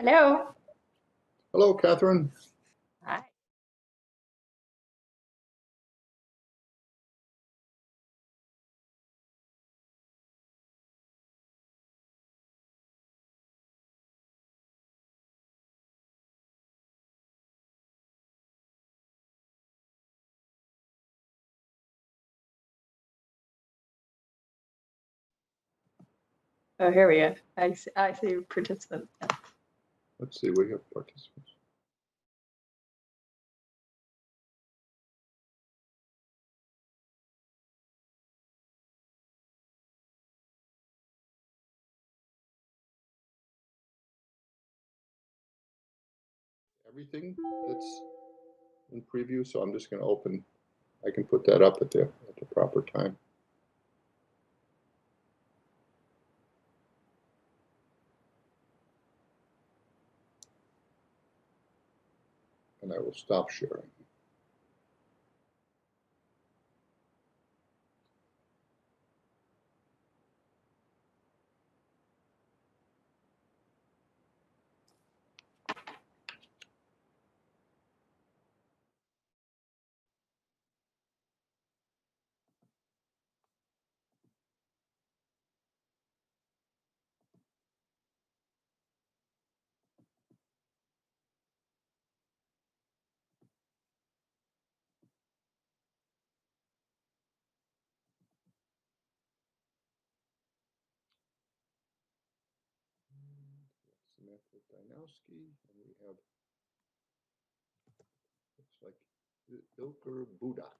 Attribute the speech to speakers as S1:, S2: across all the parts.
S1: Hello.
S2: Hello, Catherine.
S1: Hi. Oh, here we go. I see participants.
S2: Let's see, we have participants. Everything that's in preview, so I'm just going to open. I can put that up at the proper time. And I will stop sharing. Samantha Dynowski, and we have, looks like Ilker Budak.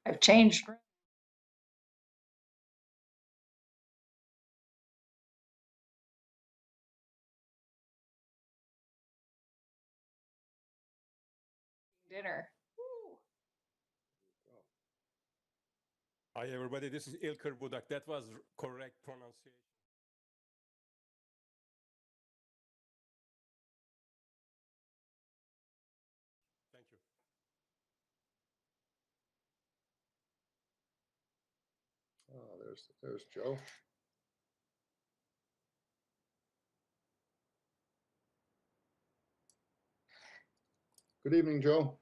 S1: I've changed. Dinner.
S3: Hi everybody, this is Ilker Budak. That was correct pronunciation. Thank you.
S2: Oh, there's Joe. Good evening, Joe.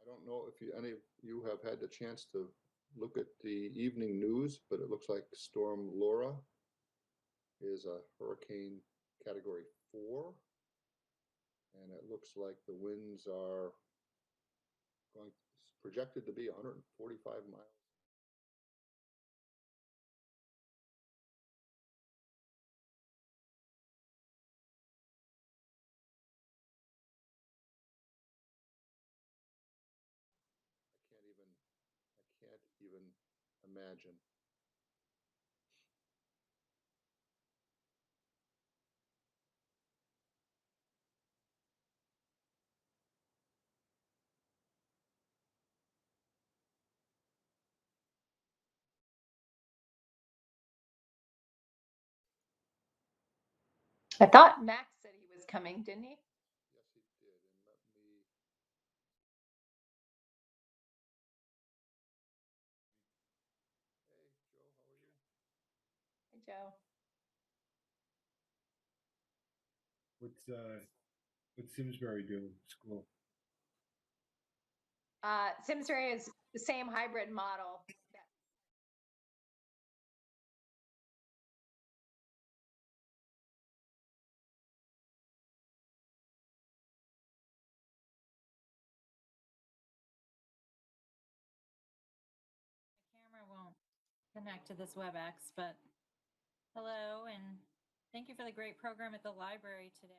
S2: I don't know if any of you have had the chance to look at the evening news, but it looks like Storm Laura is a hurricane category 4. And it looks like the winds are projected to be 145 miles. I can't even imagine.
S1: I thought Max said he was coming, didn't he?
S2: Yes, he did. And let me. Hey, Joe, how are you?
S1: Hey, Joe.
S4: What's Simsbury doing? School.
S1: Simsbury is the same hybrid model.
S5: My camera won't connect to this WebEx, but hello and thank you for the great program at the library today.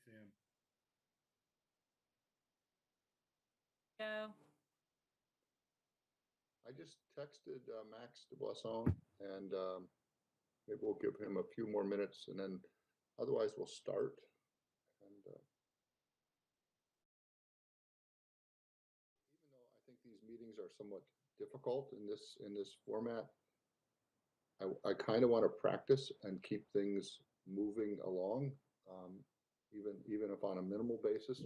S4: Hi, Sam.
S5: Joe.
S2: I just texted Max de Boisson, and maybe we'll give him a few more minutes, and then otherwise we'll start. And even though I think these meetings are somewhat difficult in this format, I kind of want to practice and keep things moving along, even if on a minimal basis.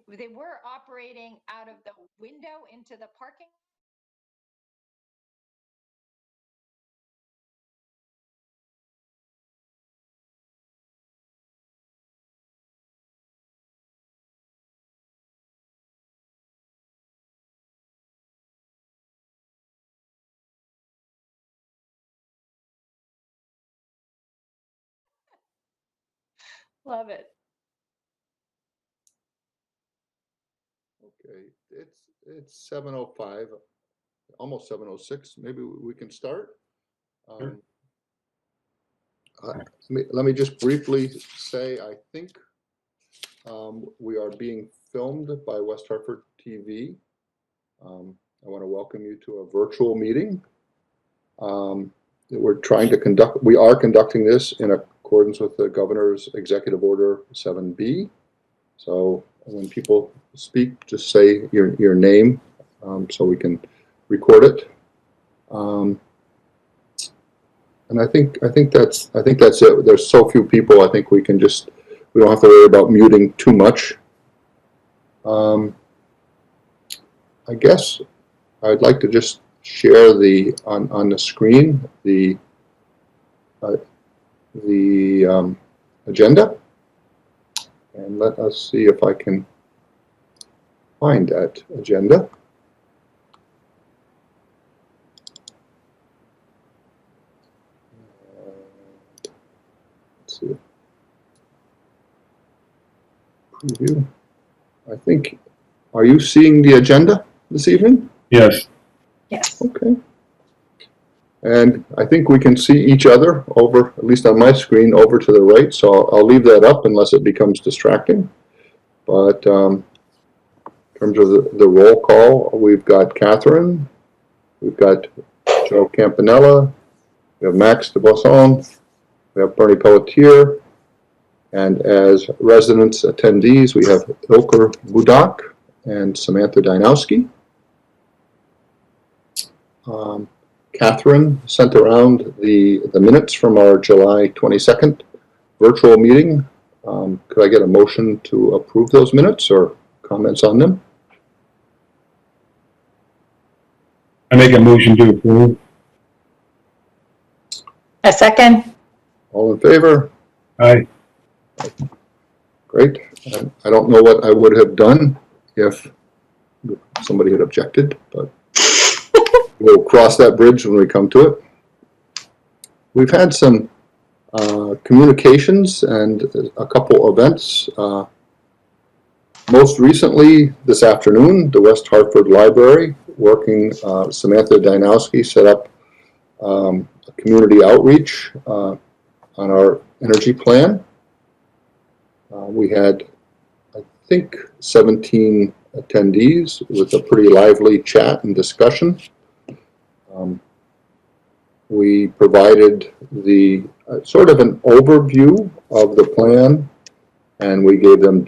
S6: They were operating out of the window into the parking. Love it.
S2: Okay, it's 7:05, almost 7:06. Maybe we can start.
S4: Sure.
S2: Let me just briefly say, I think we are being filmed by West Hartford TV. I want to welcome you to a virtual meeting. We are conducting this in accordance with the Governor's Executive Order 7B. So when people speak, just say your name so we can record it. And I think that's it. There's so few people. I think we don't have to worry about muting too much. I guess I'd like to just share on the screen the agenda, and let us see if I can find that agenda. Let's see. Preview. I think. Are you seeing the agenda this evening?
S4: Yes.
S6: Yes.
S2: Okay. And I think we can see each other over, at least on my screen, over to the right. So I'll leave that up unless it becomes distracting. But in terms of the roll call, we've got Catherine, we've got Joe Campanella, we have Max de Bosson, we have Bernie Pelletier, and as residence attendees, we have Ilker Budak and Samantha Dynowski. Catherine sent around the minutes from our July 22nd virtual meeting. Could I get a motion to approve those minutes or comments on them?
S4: I make a motion to approve.
S6: A second.
S2: All in favor?
S4: Aye.
S2: Great. I don't know what I would have done if somebody had objected, but we'll cross that bridge when we come to it. We've had some communications and a couple events. Most recently, this afternoon, the West Hartford Library, working, Samantha Dynowski set up a community outreach on our energy plan. We had, I think, 17 attendees with a pretty lively chat and discussion. We provided the sort of an overview of the plan, and we gave them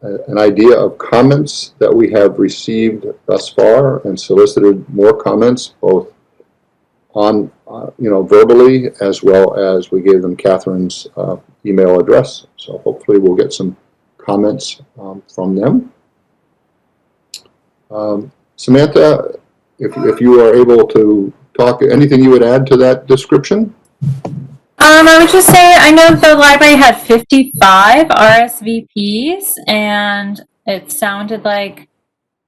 S2: an idea of comments that we have received thus far, and solicited more comments, both on verbally, as well as we gave them Catherine's email address. So hopefully we'll get some comments from them. Samantha, if you are able to talk, anything you would add to that description?
S5: I would just say I know the library had 55 RSVPs, and it sounded like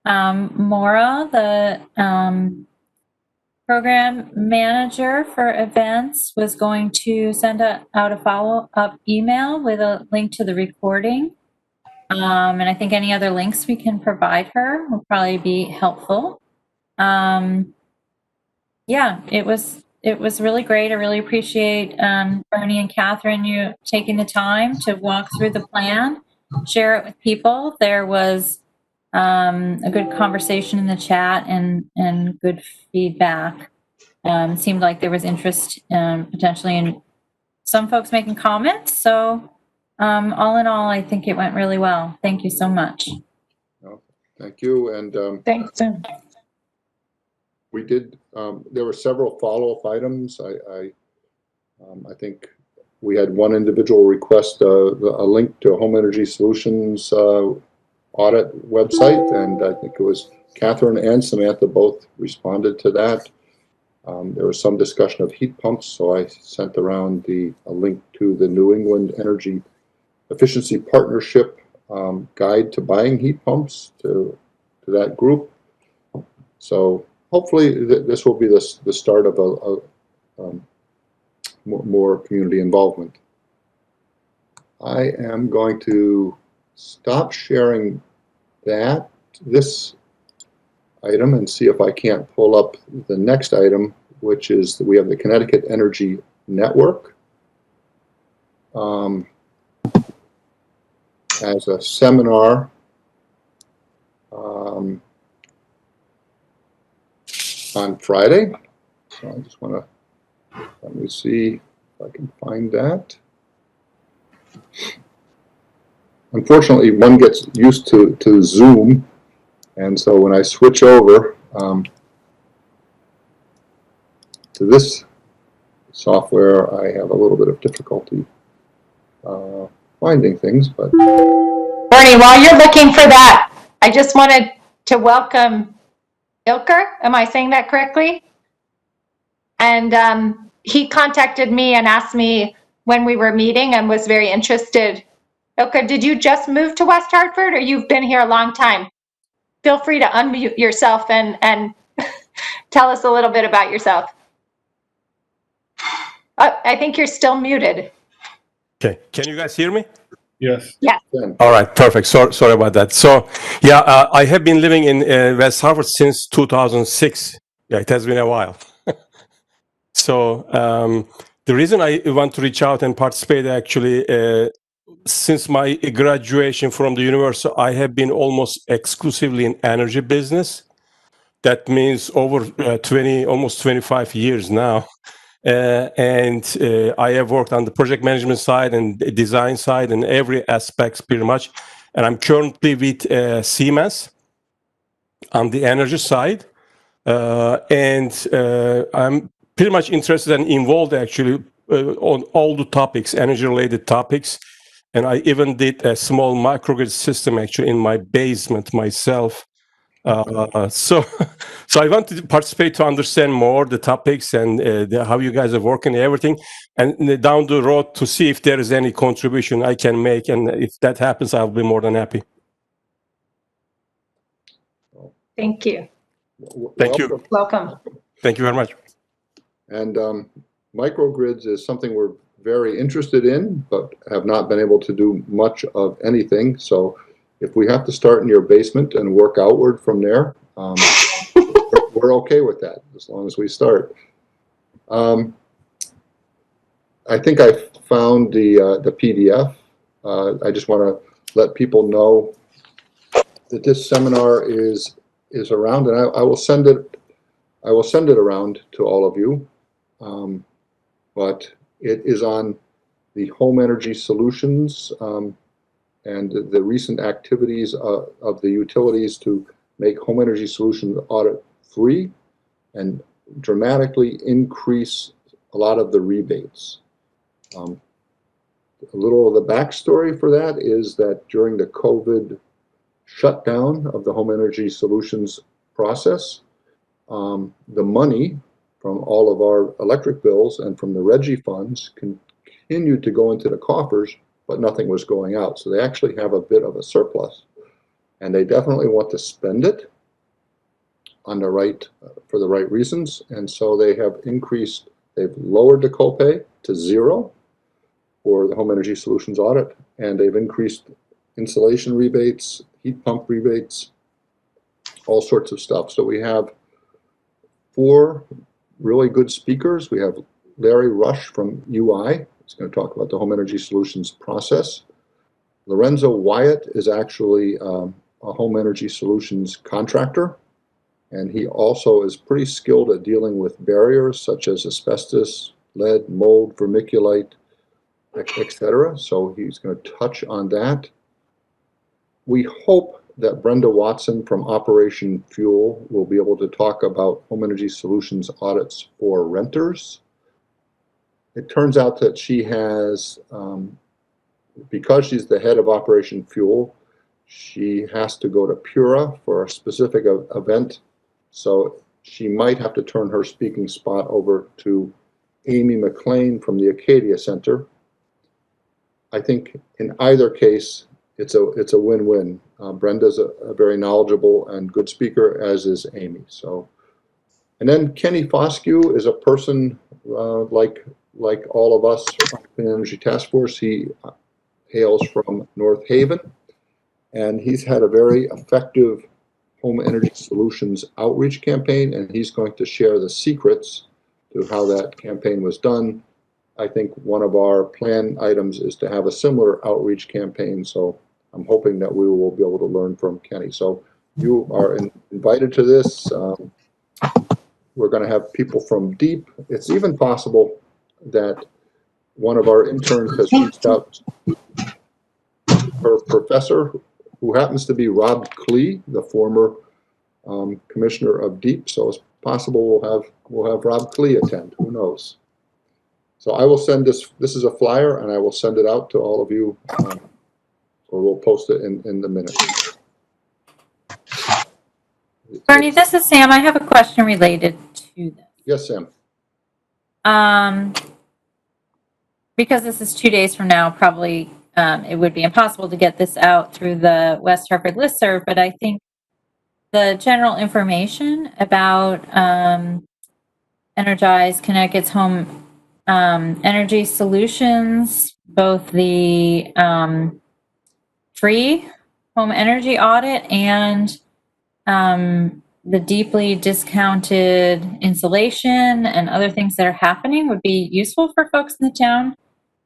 S5: Maura, the program manager for events, was going to send out a follow-up email with a link to the recording. And I think any other links we can provide her will probably be helpful. yeah, it was really great. I really appreciate Bernie and Catherine you taking the time to walk through the plan, share it with people. There was a good conversation in the chat and good feedback. It seemed like there was interest potentially in some folks making comments. So all in all, I think it went really well. Thank you so much.
S2: Thank you. And
S6: Thanks, Tim.
S2: we did, there were several follow-up items. I think we had one individual request a link to Home Energy Solutions audit website, and I think it was Catherine and Samantha both responded to that. There was some discussion of heat pumps, so I sent around a link to the New England Energy Efficiency Partnership guide to buying heat pumps to that group. So hopefully this will be the start of a more community involvement. I am going to stop sharing this item and see if I can't pull up the next item, which is that we have the Connecticut Energy Network as a seminar on Friday. So I just want to, let me see if I can find that. Unfortunately, one gets used to Zoom, and so when I switch over to this software, I have a little bit of difficulty finding things. But
S6: Bernie, while you're looking for that, I just wanted to welcome Ilker. Am I saying that correctly? And he contacted me and asked me when we were meeting and was very interested. Ilker, did you just move to West Hartford or you've been here a long time? Feel free to unmute yourself and tell us a little bit about yourself. I think you're still muted.
S3: Okay, can you guys hear me?
S4: Yes.
S6: Yeah.
S3: All right, perfect. Sorry about that. So, yeah, I have been living in West Hartford since 2006. Yeah, it has been a while. So, the reason I want to reach out and participate actually, since my graduation from the university, I have been almost exclusively in energy business. That means over almost 25 years now. And I have worked on the project management side and the design side and every aspect pretty much. And I'm currently with Siemens on the energy side. And I'm pretty much interested and involved actually on all the topics, energy related topics. And I even did a small microgrid system actually in my basement myself. So I want to participate to understand more the topics and how you guys are working and everything, and down the road to see if there is any contribution I can make. And if that happens, I'll be more than happy.
S6: Thank you.
S3: Thank you.
S6: Welcome.
S3: Thank you very much.
S2: And microgrids is something we're very interested in, but have not been able to do much of anything. So if we have to start in your basement and work outward from there, we're okay with that as long as we start. I think I found the PDF. I just want to let people know that this seminar is around, and I will send it. I will send it around to all of you. But it is on the home energy solutions and the recent activities of the utilities to make home energy solutions audit free and dramatically increase a lot of the rebates. A little of the backstory for that is that during the COVID shutdown of the home energy solutions process, the money from all of our electric bills and from the RGGI funds continued to go into the coffers, but nothing was going out. So they actually have a bit of a surplus, and they definitely want to spend it on the right for the right reasons. And so they have increased. They've lowered the copay to 0 for the home energy solutions audit, and they've increased insulation rebates, heat pump rebates, all sorts of stuff. So we have 4 really good speakers. We have Larry Rush from UI. He's going to talk about the home energy solutions process. Lorenzo Wyatt is actually a home energy solutions contractor, and he also is pretty skilled at dealing with barriers such as asbestos, lead, mold, vermiculite, etc. So he's going to touch on that. We hope that Brenda Watson from Operation Fuel will be able to talk about home energy solutions audits for renters. It turns out that she has, because she's the head of Operation Fuel, she has to go to Pura for a specific event. So she might have to turn her speaking spot over to Amy McLean from the Acadia Center. I think in either case, it's a win-win. Brenda's a very knowledgeable and good speaker, as is Amy. So, and then Kenny Foscue is a person like all of us from the Clean Energy Task Force. He hails from North Haven, and he's had a very effective home energy solutions outreach campaign, and he's going to share the secrets to how that campaign was done. I think one of our plan items is to have a similar outreach campaign, so I'm hoping that we will be able to learn from Kenny. So you are invited to this. We're going to have people from DEEP. It's even possible that one of our interns has reached out to her professor, who happens to be Rob Klee, the former commissioner of DEEP. So it's possible we'll have Rob Klee attend. Who knows? So I will send this. This is a flyer, and I will send it out to all of you, or we'll post it in the minutes.
S5: Bernie, this is Sam. I have a question related to this.
S2: Yes, Sam.
S5: Because this is 2 days from now, probably it would be impossible to get this out through the West Hartford listserv, but I think the general information about Energize Connecticut's home energy solutions, both the free home energy audit and the deeply discounted insulation and other things that are happening would be useful for folks in the town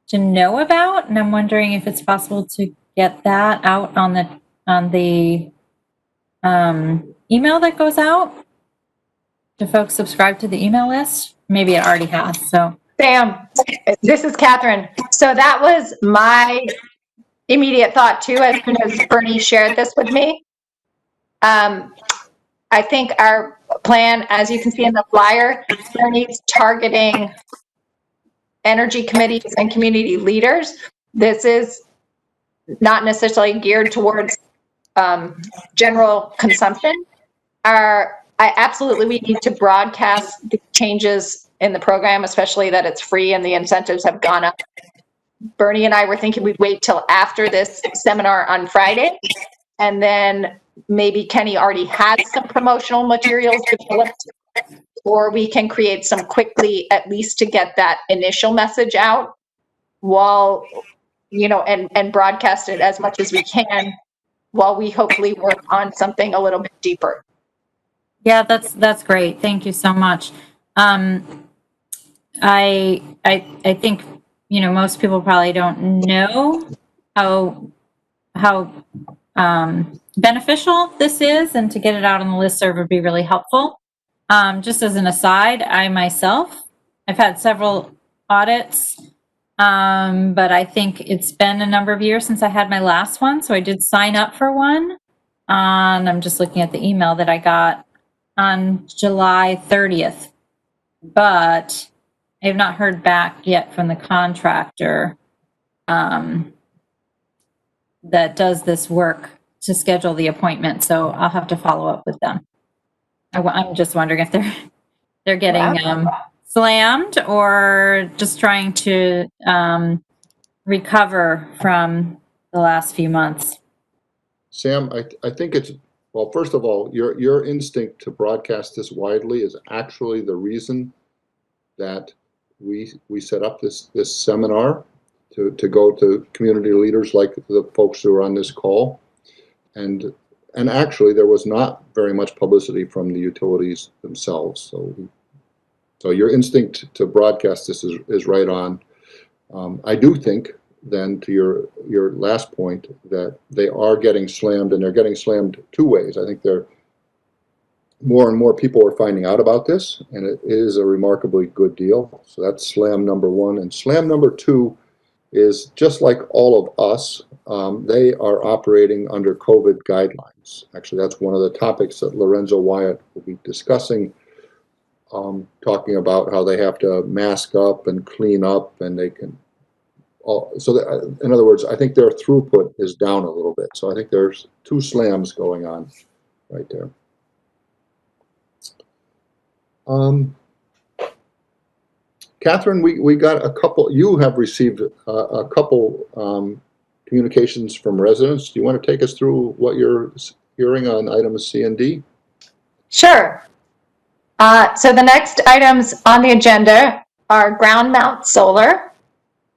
S5: to know about. And I'm wondering if it's possible to get that out on the email that goes out. Do folks subscribe to the email list? Maybe it already has. So
S6: Sam, this is Catherine. So that was my immediate thought too, as soon as Bernie shared this with me. I think our plan, as you can see in the flyer, Bernie's targeting energy committees and community leaders. This is not necessarily geared towards general consumption. We need to broadcast the changes in the program, especially that it's free and the incentives have gone up. Bernie and I were thinking we'd wait till after this seminar on Friday, and then maybe Kenny already has some promotional materials developed, or we can create some quickly, at least to get that initial message out while, and broadcast it as much as we can while we hopefully work on something a little bit deeper.
S5: yeah, that's great. Thank you so much. I think, most people probably don't know how beneficial this is, and to get it out on the listserv would be really helpful. Just as an aside, I myself, I've had several audits, but I think it's been a number of years since I had my last one. So I did sign up for one. And I'm just looking at the email that I got on July 30th, but I have not heard back yet from the contractor that does this work to schedule the appointment. So I'll have to follow up with them. I'm just wondering if they're getting slammed or just trying to recover from the last few months.
S2: Sam, I think it's, well, first of all, your instinct to broadcast this widely is actually the reason that we set up this seminar to go to community leaders like the folks who are on this call. And actually there was not very much publicity from the utilities themselves. So So your instinct to broadcast this is right on. I do think then to your last point that they are getting slammed, and they're getting slammed two ways. I think more and more people are finding out about this, and it is a remarkably good deal. So that's slam number one. And slam number two is just like all of us, they are operating under COVID guidelines. Actually, that's one of the topics that Lorenzo Wyatt will be discussing, talking about how they have to mask up and clean up, and they can. In other words, I think their throughput is down a little bit. So I think there's two slams going on right there. Catherine, we got a couple, you have received a couple communications from residents. Do you want to take us through what you're hearing on items C and D?
S6: Sure. So the next items on the agenda are ground mount solar.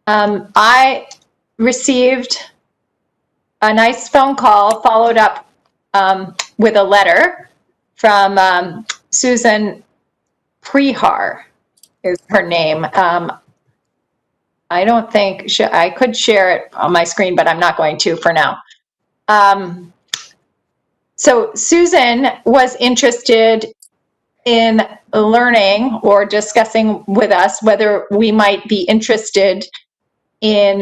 S6: I received a nice phone call followed up with a letter from Susan Prehar is her name. I don't think I could share it on my screen, but I'm not going to for now. So Susan was interested in learning or discussing with us whether we might be interested in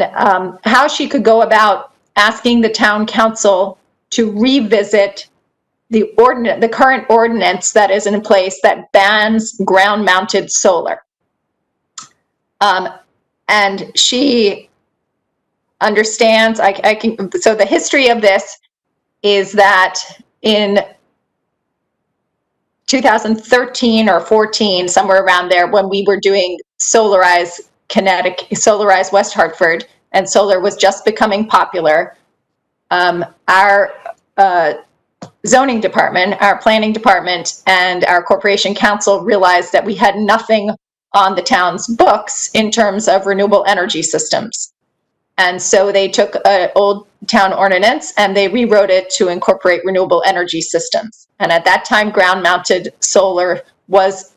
S6: how she could go about asking the town council to revisit the current ordinance that is in place that bans ground-mounted solar. And she understands, so the history of this is that in 2013 or 14, somewhere around there, when we were doing Solarize West Hartford, and solar was just becoming popular, our zoning department, our planning department, and our corporation council realized that we had nothing on the town's books in terms of renewable energy systems. And so they took an old town ordinance and they rewrote it to incorporate renewable energy systems. And at that time, ground-mounted solar was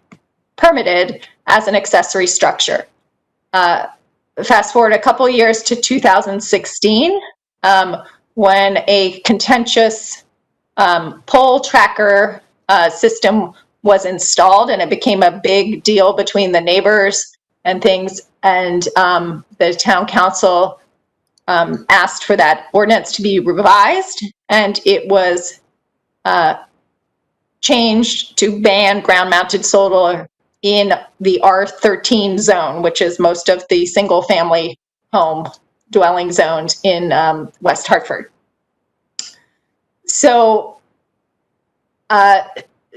S6: permitted as an accessory structure. Fast forward a couple years to 2016, when a contentious pole tracker system was installed, and it became a big deal between the neighbors and things. And the town council asked for that ordinance to be revised, and it was changed to ban ground-mounted solar in the R13 zone, which is most of the single-family home dwelling zones in West Hartford. So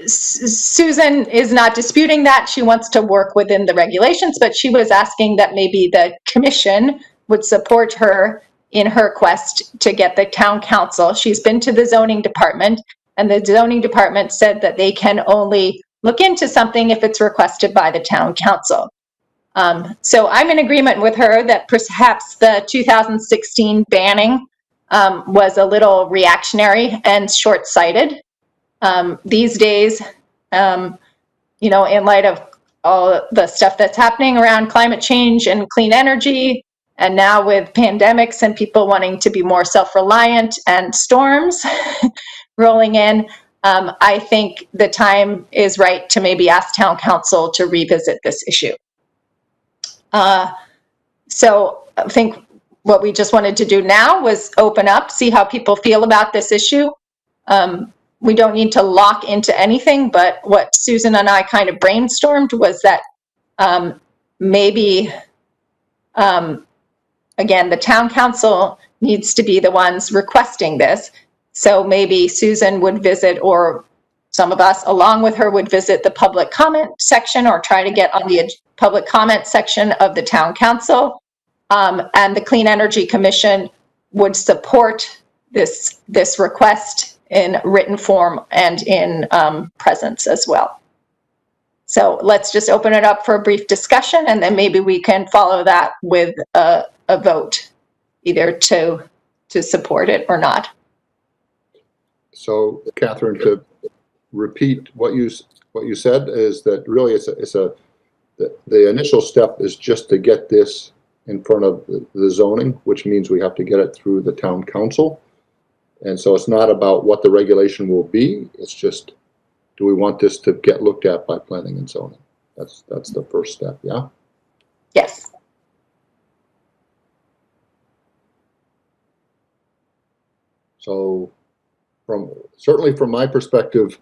S6: Susan is not disputing that. She wants to work within the regulations, but she was asking that maybe the commission would support her in her quest to get the town council. She's been to the zoning department, and the zoning department said that they can only look into something if it's requested by the town council. So I'm in agreement with her that perhaps the 2016 banning was a little reactionary and short-sighted. These days, you know, in light of all the stuff that's happening around climate change and clean energy, and now with pandemics and people wanting to be more self-reliant and storms rolling in, I think the time is right to maybe ask town council to revisit this issue. So I think what we just wanted to do now was open up, see how people feel about this issue. We don't need to lock into anything, but what Susan and I kind of brainstormed was that maybe, again, the town council needs to be the ones requesting this. So maybe Susan would visit, or some of us along with her would visit the public comment section, or try to get on the public comment section of the town council. And the Clean Energy Commission would support this request in written form and in presence as well. So let's just open it up for a brief discussion, and then maybe we can follow that with a vote, either to support it or not.
S2: So, Catherine, to repeat what you said, is that really it's a the initial step is just to get this in front of the zoning, which means we have to get it through the town council. And so it's not about what the regulation will be. It's just, do we want this to get looked at by planning and zoning? That's the first step, yeah?
S6: Yes.
S2: So certainly from my perspective,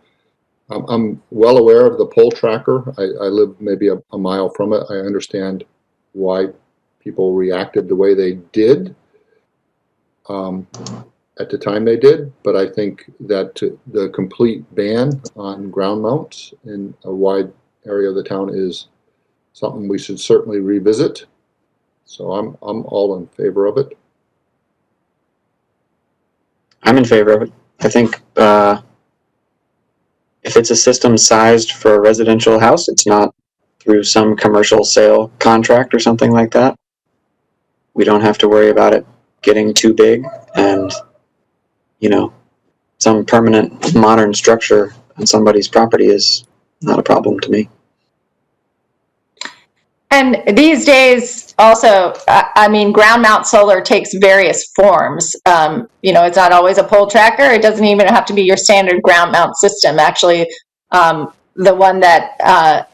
S2: I'm well aware of the pole tracker. I live maybe a mile from it. I understand why people reacted the way they did at the time they did, but I think that the complete ban on ground mounts in a wide area of the town is something we should certainly revisit. So I'm all in favor of it.
S7: I'm in favor of it. I think if it's a system sized for a residential house, it's not through some commercial sale contract or something like that. We don't have to worry about it getting too big, and some permanent modern structure on somebody's property is not a problem to me.
S6: And these days also, I mean, ground mount solar takes various forms. It's not always a pole tracker. It doesn't even have to be your standard ground mount system. Actually, the one that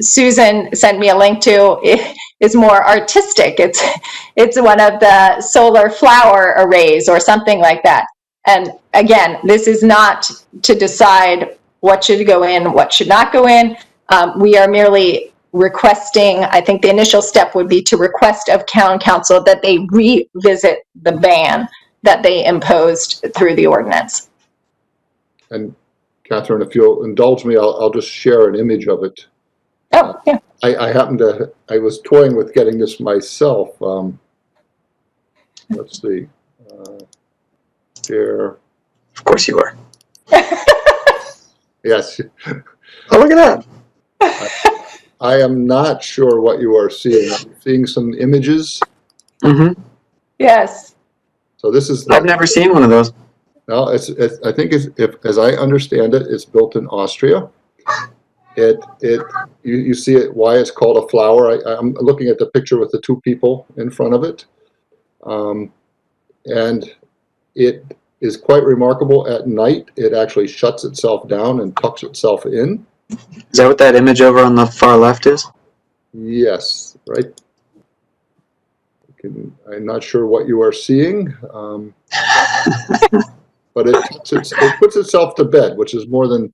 S6: Susan sent me a link to is more artistic. It's one of the solar flower arrays or something like that. And again, this is not to decide what should go in, what should not go in. We are merely requesting, I think the initial step would be to request of town council that they revisit the ban that they imposed through the ordinance.
S2: And Catherine, if you'll indulge me, I'll just share an image of it.
S6: Oh, yeah.
S2: I was toying with getting this myself. Let's see. Share.
S7: Of course you are.
S2: Yes.
S7: Oh, look at that.
S2: I am not sure what you are seeing. I'm seeing some images.
S7: Mm-hmm.
S6: Yes.
S2: So this is.
S7: I've never seen one of those.
S2: No, I think as I understand it, it's built in Austria. You see it, why it's called a flower. I'm looking at the picture with the two people in front of it. And it is quite remarkable. At night, it actually shuts itself down and tucks itself in.
S7: Is that what that image over on the far left is?
S2: Yes, right. I'm not sure what you are seeing, but it puts itself to bed, which is more than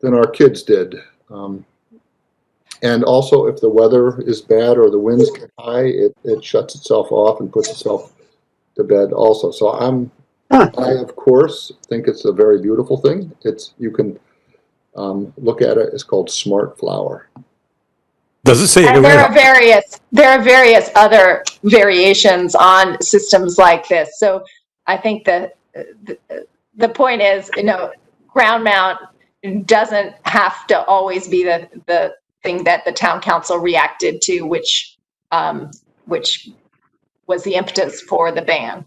S2: our kids did. And also, if the weather is bad or the winds get high, it shuts itself off and puts itself to bed also. So I of course think it's a very beautiful thing. You can look at it. It's called Smart Flower.
S3: Does it say
S6: And there
S3: anywhere?
S6: are various other variations on systems like this. So I think that the point is, ground mount doesn't have to always be the thing that the town council reacted to, which was the impetus for the ban.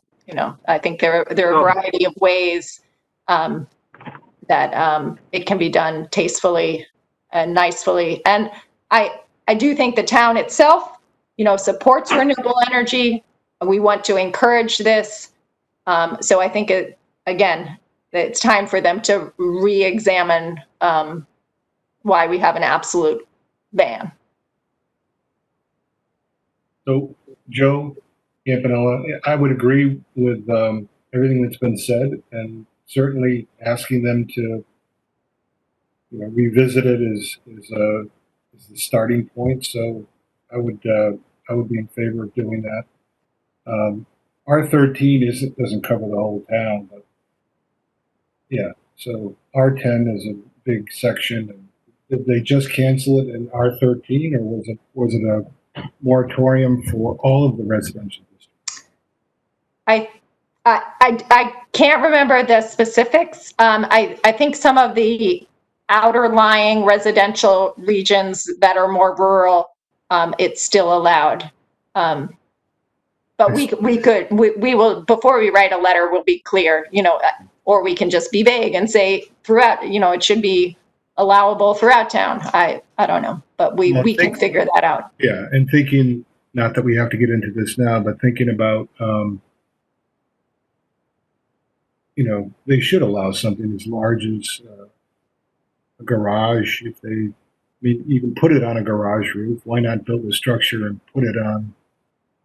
S6: I think there are a variety of ways that it can be done tastefully and nicely. And I do think the town itself, supports renewable energy. We want to encourage this. So I think it's time for them to re-examine why we have an absolute ban.
S4: So, Joe Campanella, I would agree with everything that's been said, and certainly asking them to revisit it is the starting point. So I would be in favor of doing that. R13 doesn't cover the whole town, but yeah. So R10 is a big section. And did they just cancel it in R13, or was it a moratorium for all of the residential districts?
S6: I can't remember the specifics. I think some of the outer lying residential regions that are more rural, it's still allowed. But we will, before we write a letter, we'll be clear, or we can just be vague and say throughout, it should be allowable throughout town. I don't know, but we can figure that out.
S4: Yeah, and thinking, not that we have to get into this now, but thinking about, they should allow something as large as a garage. If they, even put it on a garage roof. Why not build a structure and put it on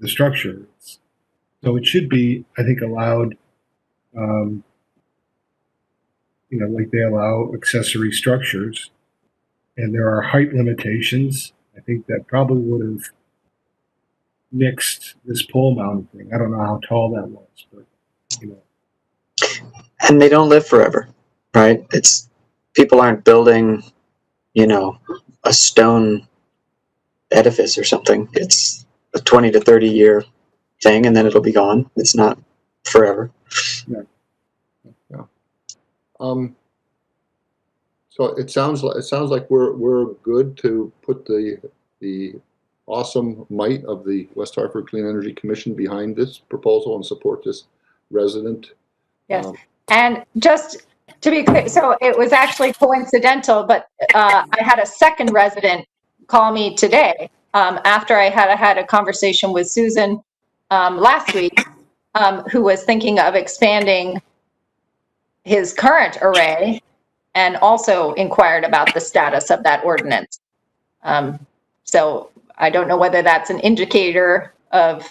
S4: the structure? So it should be, I think, allowed, like they allow accessory structures. And there are height limitations. I think that probably would have nixed this pole mounted thing. I don't know how tall that was, but
S7: And they don't live forever, right? People aren't building, a stone edifice or something. It's a 20 to 30 year thing, and then it'll be gone. It's not forever.
S2: Yeah. So it sounds like we're good to put the awesome might of the West Hartford Clean Energy Commission behind this proposal and support this resident.
S6: Yes. And just to be clear, so it was actually coincidental, but I had a second resident call me today after I had a conversation with Susan last week, who was thinking of expanding his current array and also inquired about the status of that ordinance. So I don't know whether that's an indicator of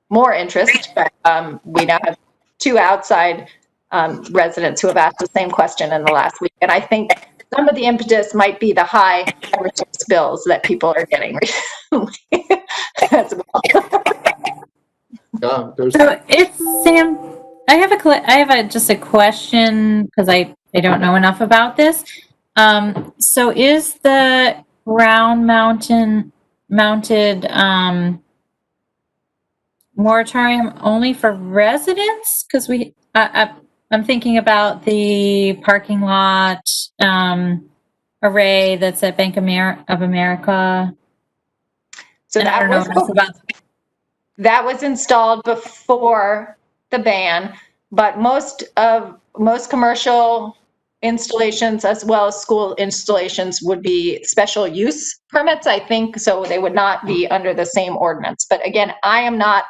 S6: more interest, but we now have 2 outside residents who have asked the same question in the last week. And I think some of the impetus might be the high Eversource bills that people are getting recently as well.
S5: So it's Sam. I have just a question because I don't know enough about this. So is the ground mounted moratorium only for residents? Because I'm thinking about the parking lot array that's at Bank of America.
S6: So
S5: and I don't know enough about.
S6: That was installed before the ban, but most commercial installations as well as school installations would be special use permits, I think, so they would not be under the same ordinance. But again, I am not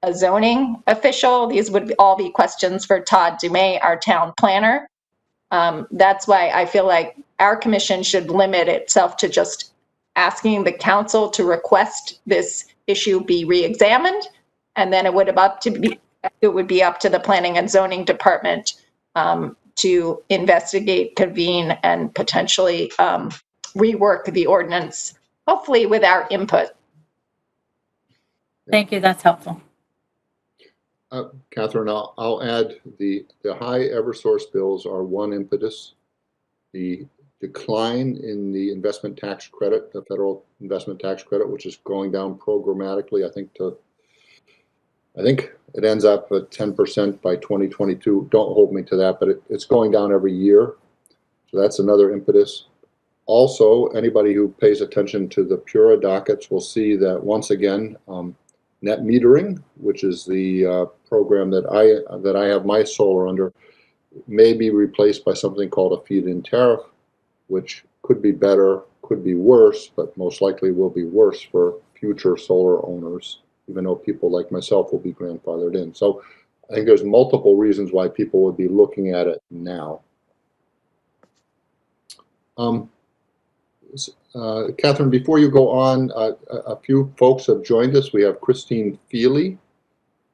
S6: a zoning official. These would all be questions for Todd Dumais, our town planner. That's why I feel like our commission should limit itself to just asking the council to request this issue be re-examined, and then it would be up to the planning and zoning department to investigate, convene, and potentially rework the ordinance, hopefully with our input.
S5: Thank you, that's helpful.
S2: Catherine, I'll add the high Eversource bills are one impetus. The decline in the investment tax credit, the federal investment tax credit, which is going down programmatically, I think it ends up at 10% by 2022. Don't hold me to that, but it's going down every year. So that's another impetus. Also, anybody who pays attention to the Pura dockets will see that once again, net metering, which is the program that I have my solar under, may be replaced by something called a feed-in tariff, which could be better, could be worse, but most likely will be worse for future solar owners, even though people like myself will be grandfathered in. So I think there's multiple reasons why people would be looking at it now. Catherine, before you go on, a few folks have joined us. We have Christine Feely.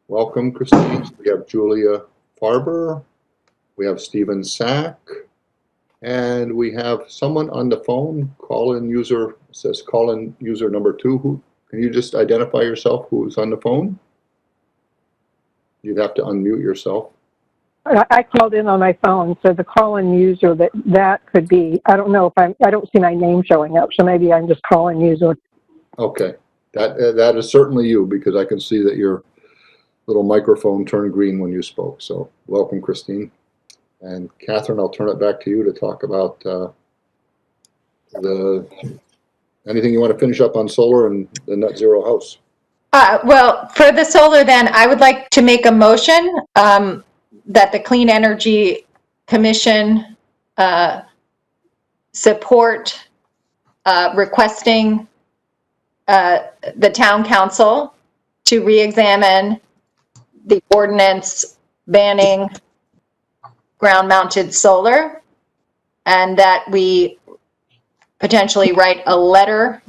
S2: Welcome, Christine. We have Julia Farber. We have Stephen Sack. And we have someone on the phone, call-in user, says call-in user number 2. Can you just identify yourself who's on the phone? You'd have to unmute yourself.
S8: I called in on my phone, so the call-in user that could be. I don't know if I don't see my name showing up, so maybe I'm just call-in user.
S2: Okay, that is certainly you, because I can see that your little microphone turned green when you spoke. So welcome, Christine. And Catherine, I'll turn it back to you to talk about anything you want to finish up on solar and the net zero house.
S6: Well, for the solar then, I would like to make a motion that the Clean Energy Commission support requesting the town council to re-examine the ordinance banning ground-mounted solar, and that we potentially write a letter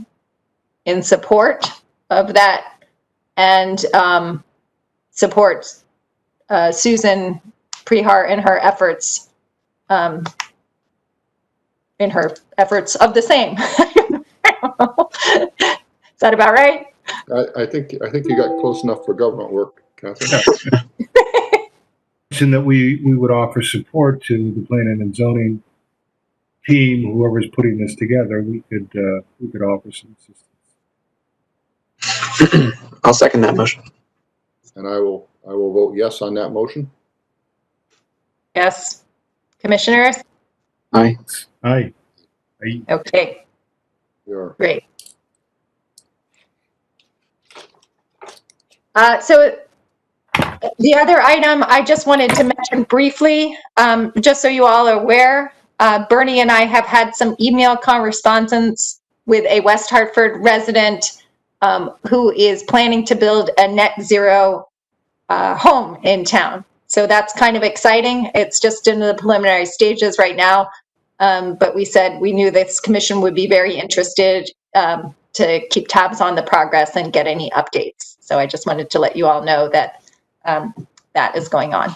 S6: in support of that, and support Susan Prehart in her efforts of the same. Is that about right?
S2: I think you got close enough for government work, Catherine.
S4: That we would offer support to the planning and zoning team, whoever's putting this together. We could offer some assistance.
S7: I'll second that motion.
S2: And I will vote yes on that motion.
S6: Yes. Commissioners?
S7: Aye.
S4: Aye.
S6: Okay,
S2: You're
S6: great. So the other item I just wanted to mention briefly, just so you all are aware, Bernie and I have had some email correspondence with a West Hartford resident who is planning to build a net zero home in town. So that's kind of exciting. It's just in the preliminary stages right now. But we said we knew this commission would be very interested to keep tabs on the progress and get any updates. So I just wanted to let you all know that that is going on.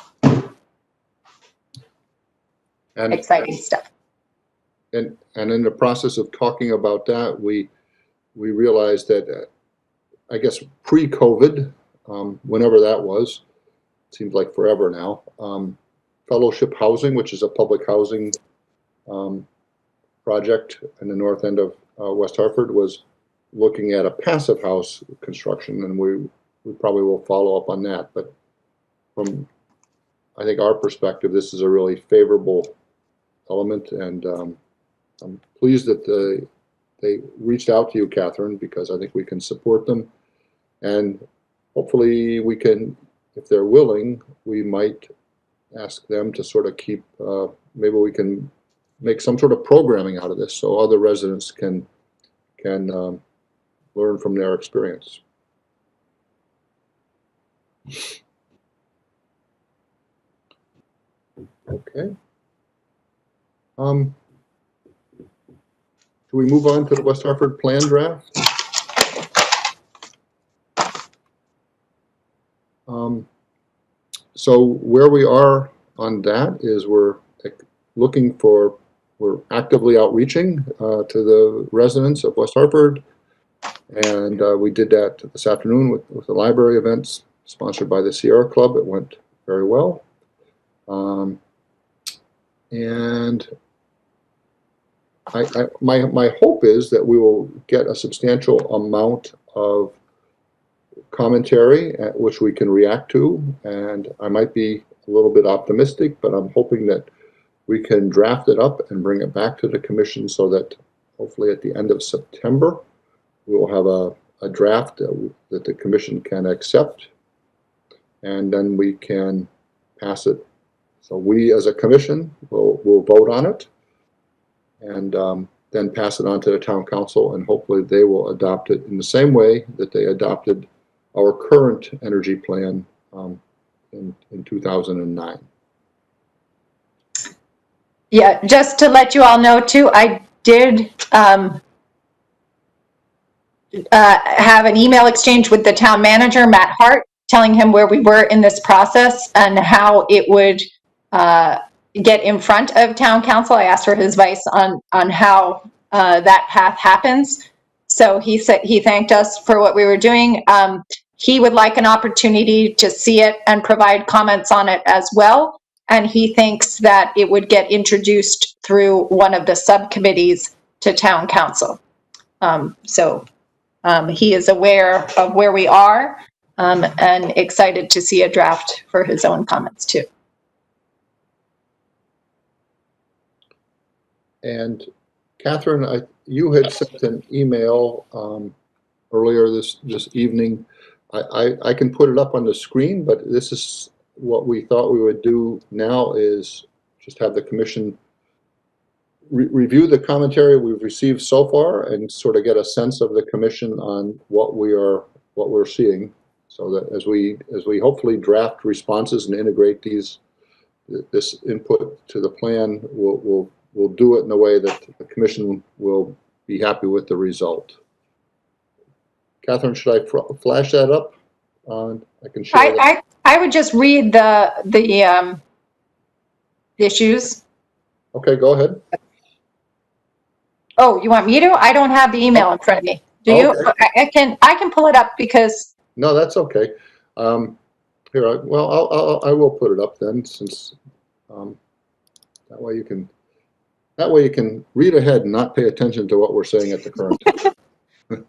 S2: and
S6: Exciting stuff.
S2: and in the process of talking about that, we realized that I guess pre-COVID, whenever that was, seems like forever now. Fellowship Housing, which is a public housing project in the north end of West Hartford, was looking at a passive house construction, and we probably will follow up on that. But from, I think, our perspective, this is a really favorable element, and I'm pleased that they reached out to you, Catherine, because I think we can support them, and hopefully we can, if they're willing, we might ask them to sort of keep, maybe we can make some sort of programming out of this so other residents can learn from their experience. Okay. Should we move on to the West Hartford plan draft? So where we are on that is we're actively outreaching to the residents of West Hartford, and we did that this afternoon with the library events sponsored by the Sierra Club. It went very well, and my hope is that we will get a substantial amount of commentary which we can react to, and I might be a little bit optimistic, but I'm hoping that we can draft it up and bring it back to the commission so that hopefully at the end of September we will have a draft that the commission can accept, and then we can pass it. So we as a commission will vote on it, and then pass it on to the town council, and hopefully they will adopt it in the same way that they adopted our current energy plan in 2009.
S6: Yeah, just to let you all know too, I did have an email exchange with the town manager, Matt Hart, telling him where we were in this process and how it would get in front of town council. I asked for his advice on how that path happens. So he said he thanked us for what we were doing. He would like an opportunity to see it and provide comments on it as well. And he thinks that it would get introduced through one of the subcommittees to town council. So he is aware of where we are and excited to see a draft for his own comments too.
S2: And Catherine, you had sent an email earlier this evening. I can put it up on the screen, but this is what we thought we would do now, is just have the commission review the commentary we've received so far and sort of get a sense of the commission on what we're seeing, so that as we hopefully draft responses and integrate this input to the plan, we'll do it in a way that the commission will be happy with the result. Catherine, should I flash that up? I can share that.
S6: I would just read the issues.
S2: Okay, go ahead.
S6: Oh, you want me to? I don't have the email in front of me. Do you?
S2: Okay.
S6: I can pull it up because.
S2: No, that's okay. Here, I will put it up then, since that way you can read ahead and not pay attention to what we're saying at the current time.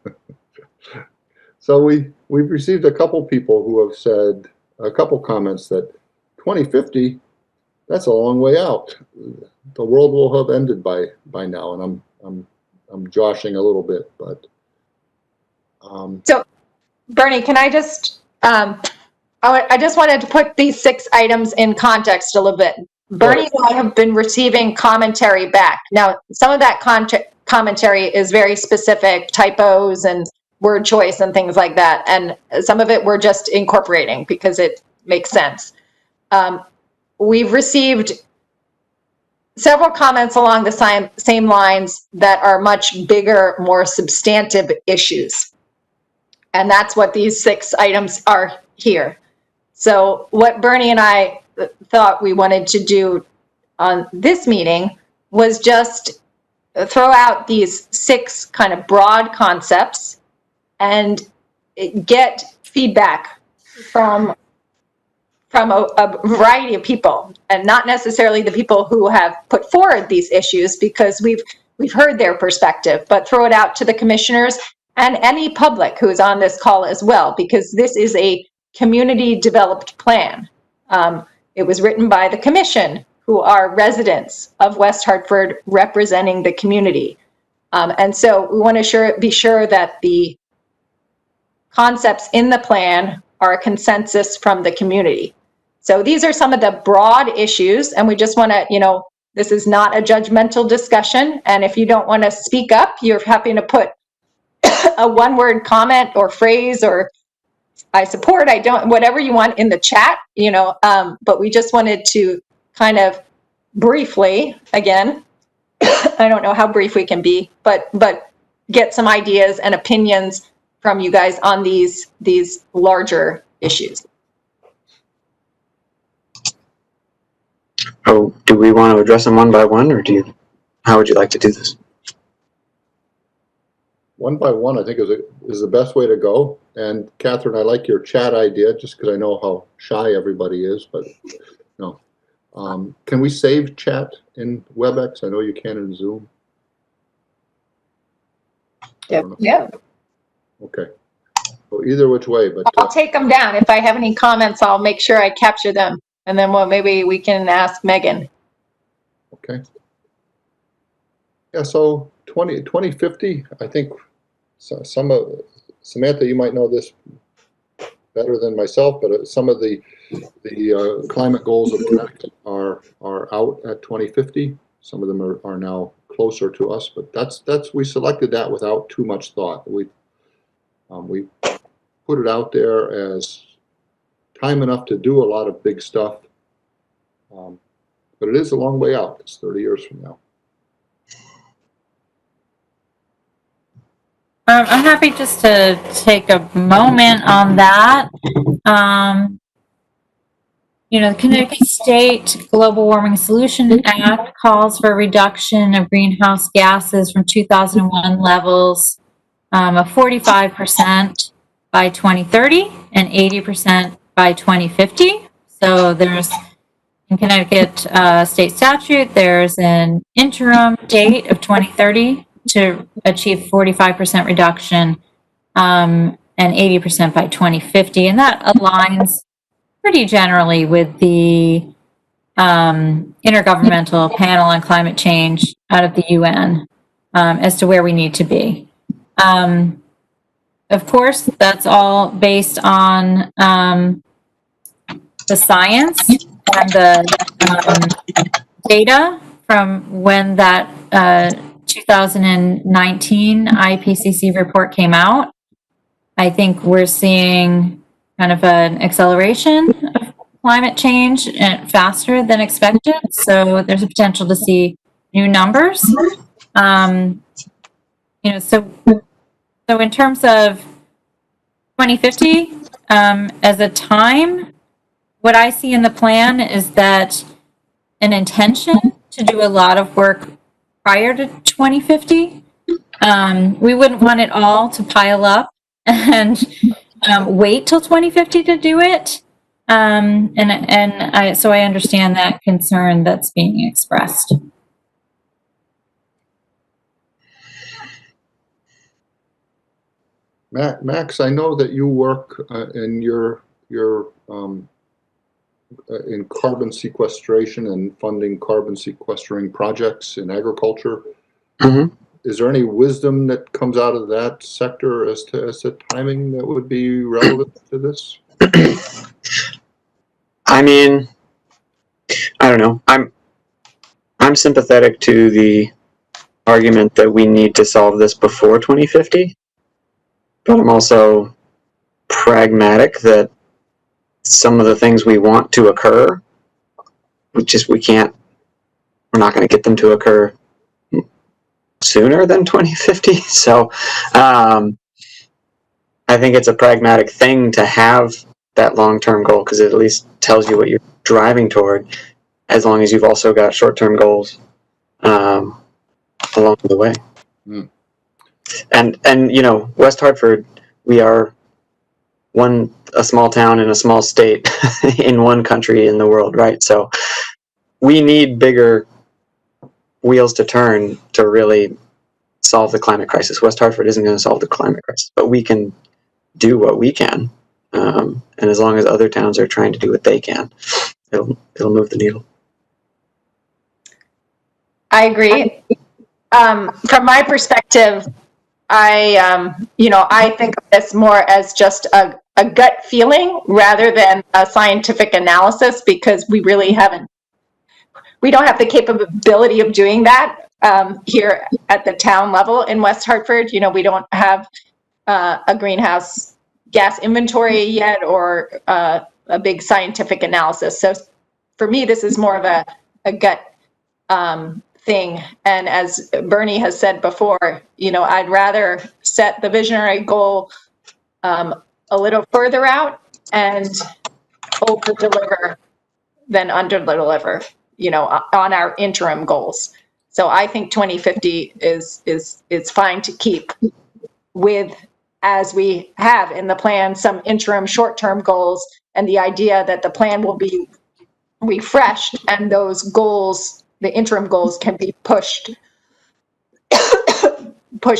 S2: So we've received a couple people who have said a couple comments that 2050, that's a long way out. The world will have ended by now, and I'm joshing a little bit, but.
S6: So, Bernie, can I just? I just wanted to put these 6 items in context a little bit. Bernie and I have been receiving commentary back. Now, some of that commentary is very specific, typos and word choice and things like that. And some of it we're just incorporating because it makes sense. We've received several comments along the same lines that are much bigger, more substantive issues. And that's what these 6 items are here. So what Bernie and I thought we wanted to do on this meeting was just throw out these 6 kind of broad concepts and get feedback from a variety of people, and not necessarily the people who have put forward these issues, because we've heard their perspective, but throw it out to the commissioners and any public who is on this call as well, because this is a community developed plan. It was written by the commission, who are residents of West Hartford representing the community. And so we want to be sure that the concepts in the plan are a consensus from the community. So these are some of the broad issues, and we just want to, this is not a judgmental discussion. And if you don't want to speak up, you're happy to put a one-word comment or phrase, or I support, I don't, whatever you want in the chat, but we just wanted to kind of briefly, again, I don't know how brief we can be, but get some ideas and opinions from you guys on these larger issues.
S7: Oh, do we want to address them one by one, or how would you like to do this?
S2: One by one, I think is the best way to go. And Catherine, I like your chat idea, just because I know how shy everybody is, but no. Can we save chat in WebEx? I know you can in Zoom.
S6: Yeah.
S2: Okay. So either which way, but
S6: I'll take them down. If I have any comments, I'll make sure I capture them, and then maybe we can ask Megan.
S2: okay. Yeah. So 2050, I think Samantha, you might know this better than myself, but some of the climate goals of Connecticut are out at 2050. Some of them are now closer to us, but we selected that without too much thought. We put it out there as time enough to do a lot of big stuff, but it is a long way out. It's 30 years from now.
S5: I'm happy just to take a moment on that. The Connecticut State Global Warming Solution Act calls for a reduction of greenhouse gases from 2001 levels of 45% by 2030 and 80% by 2050. So there's, in Connecticut state statute, there's an interim date of 2030 to achieve 45% reduction and 80% by 2050. And that aligns pretty generally with the Intergovernmental Panel on Climate Change out of the UN as to where we need to be. Of course, that's all based on the science and the data from when that 2019 IPCC report came out, I think we're seeing kind of an acceleration of climate change and faster than expected. So there's a potential to see new numbers. So in terms of 2050 as a time, what I see in the plan is that an intention to do a lot of work prior to 2050. We wouldn't want it all to pile up and wait till 2050 to do it. So I understand that concern that's being expressed.
S2: Max, I know that you work in in carbon sequestration and funding carbon sequestering projects in agriculture.
S7: Mhm.
S2: Is there any wisdom that comes out of that sector as to timing that would be relevant to this?
S7: I mean, I don't know. I'm sympathetic to the argument that we need to solve this before 2050, but I'm also pragmatic that some of the things we want to occur, we're not going to get them to occur sooner than 2050. So I think it's a pragmatic thing to have that long-term goal, because it at least tells you what you're driving toward, as long as you've also got short-term goals along the way.
S2: Mm.
S7: And West Hartford, we are a small town in a small state in one country in the world, right? So we need bigger wheels to turn to really solve the climate crisis. West Hartford isn't going to solve the climate crisis, but we can do what we can. And as long as other towns are trying to do what they can, it'll move the needle.
S6: I agree. From my perspective, I think of this more as just a gut feeling rather than a scientific analysis, because we don't have the capability of doing that here at the town level in West Hartford. We don't have a greenhouse gas inventory yet, or a big scientific analysis. So for me, this is more of a gut thing. And as Bernie has said before, I'd rather set the visionary goal a little further out and over deliver than under deliver, on our interim goals. So I think 2050 is fine to keep with, as we have in the plan, some interim short-term goals, and the idea that the plan will be refreshed and those goals, the interim goals, can be pushed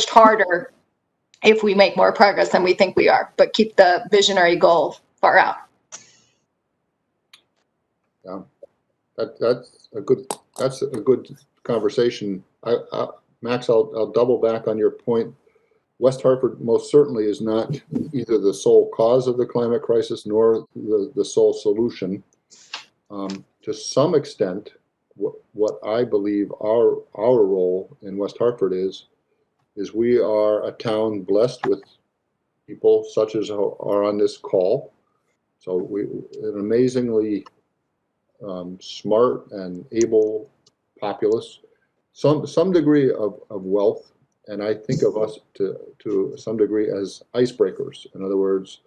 S6: harder if we make more progress than we think we are, but keep the visionary goal far out.
S2: Yeah, that's a good conversation. Max, I'll double back on your point. West Hartford most certainly is not either the sole cause of the climate crisis nor the sole solution. To some extent, what I believe our role in West Hartford is we are a town blessed with people such as are on this call. So an amazingly smart and able populace, some degree of wealth. And I think of us to some degree as icebreakers. In other words,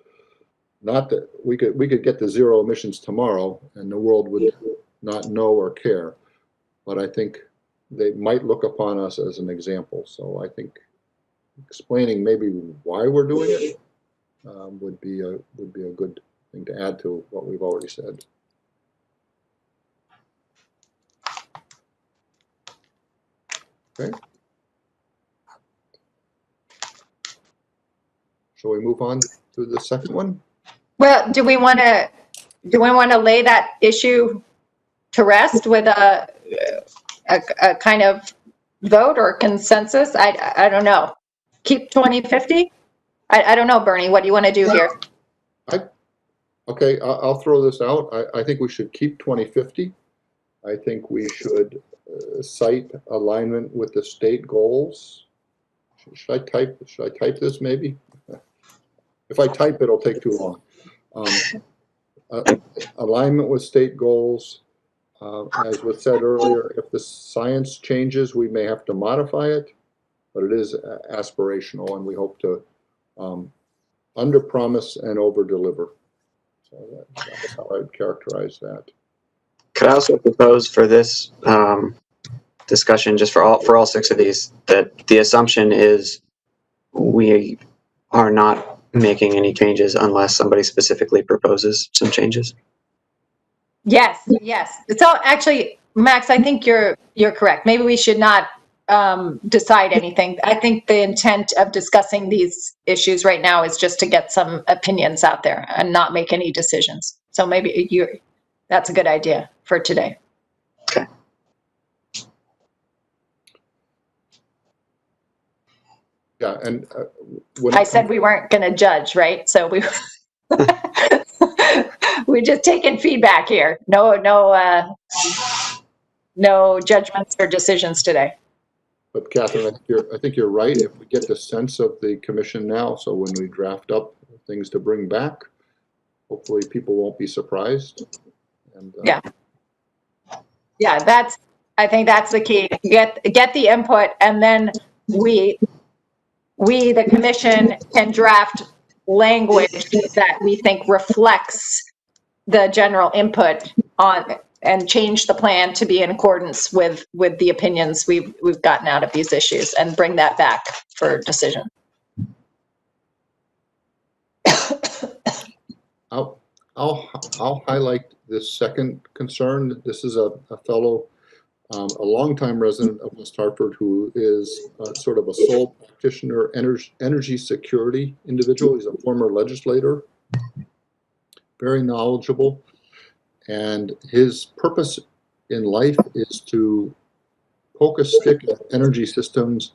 S2: not that we could get to zero emissions tomorrow and the world would not know or care, but I think they might look upon us as an example. So I think explaining maybe why we're doing it would be a good thing to add to what we've already said. Okay. Shall we move on to the second one?
S6: Well, do we want to lay that issue to rest with a kind of vote or consensus? I don't know. Keep 2050? I don't know, Bernie. What do you want to do here?
S2: Okay, I'll throw this out. I think we should keep 2050. I think we should site alignment with the state goals. Should I type this maybe? If I type, it'll take too long. Alignment with state goals. As was said earlier, if the science changes, we may have to modify it, but it is aspirational, and we hope to under-promise and over-deliver. So that's how I'd characterize that.
S7: Could I also propose for this discussion, just for all 6 of these, that the assumption is we are not making any changes unless somebody specifically proposes some changes?
S6: Yes, yes. So actually, Max, I think you're correct. Maybe we should not decide anything. I think the intent of discussing these issues right now is just to get some opinions out there and not make any decisions. So maybe that's a good idea for today.
S7: Okay.
S2: Yeah, and when
S6: I said we weren't going to judge, right? So we're just taking feedback here. No judgments or decisions today.
S2: But Catherine, I think you're right. If we get the sense of the commission now, so when we draft up things to bring back, hopefully people won't be surprised. And,
S6: yeah, I think that's the key. Get the input, and then we, the commission, can draft language that we think reflects the general input on, and change the plan to be in accordance with the opinions we've gotten out of these issues, and bring that back for decision.
S2: I'll highlight this second concern. This is a fellow, a longtime resident of West Hartford, who is sort of a sole practitioner, energy security individual. He's a former legislator, very knowledgeable, and his purpose in life is to poke a stick at energy systems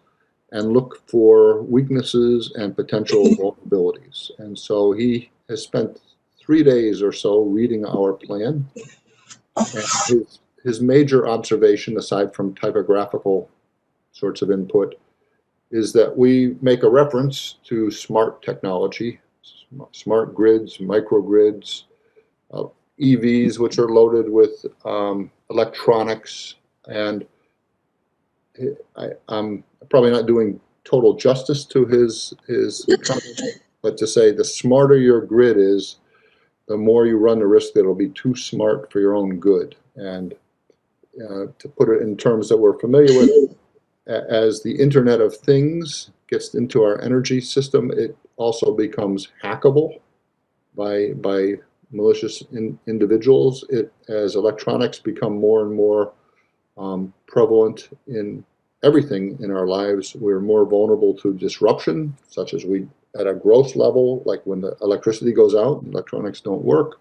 S2: and look for weaknesses and potential vulnerabilities. And so he has spent 3 days or so reading our plan. And his major observation, aside from typographical sorts of input, is that we make a reference to smart technology, smart grids, microgrids, EVs, which are loaded with electronics. And I'm probably not doing total justice to his comment, but to say the smarter your grid is, the more you run the risk that it'll be too smart for your own good. And to put it in terms that we're familiar with, as the Internet of Things gets into our energy system, it also becomes hackable by malicious individuals. As electronics become more and more prevalent in everything in our lives, we're more vulnerable to disruption, such as at a gross level, like when the electricity goes out and electronics don't work,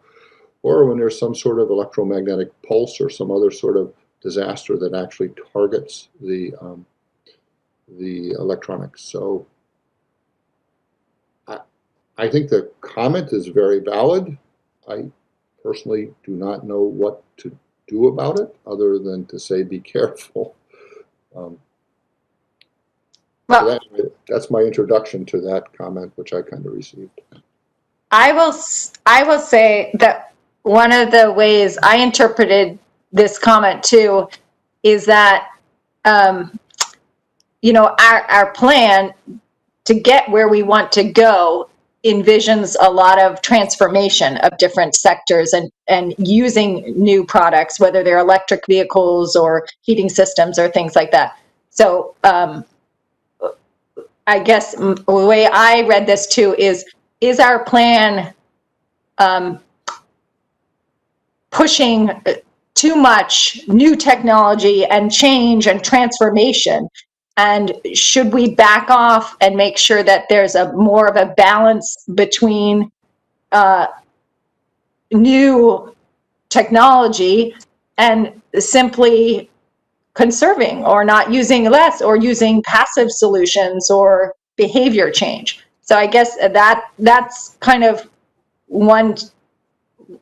S2: or when there's some sort of electromagnetic pulse or some other sort of disaster that actually targets the electronics. So I think the comment is very valid. I personally do not know what to do about it other than to say be careful.
S6: Well,
S2: so that's my introduction to that comment, which I kind of received.
S6: I will say that one of the ways I interpreted this comment too is that our plan to get where we want to go envisions a lot of transformation of different sectors and using new products, whether they're electric vehicles or heating systems or things like that. So I guess the way I read this too is our plan pushing too much new technology and change and transformation? And should we back off and make sure that there's more of a balance between new technology and simply conserving, or not using less, or using passive solutions or behavior change? So I guess that's kind of one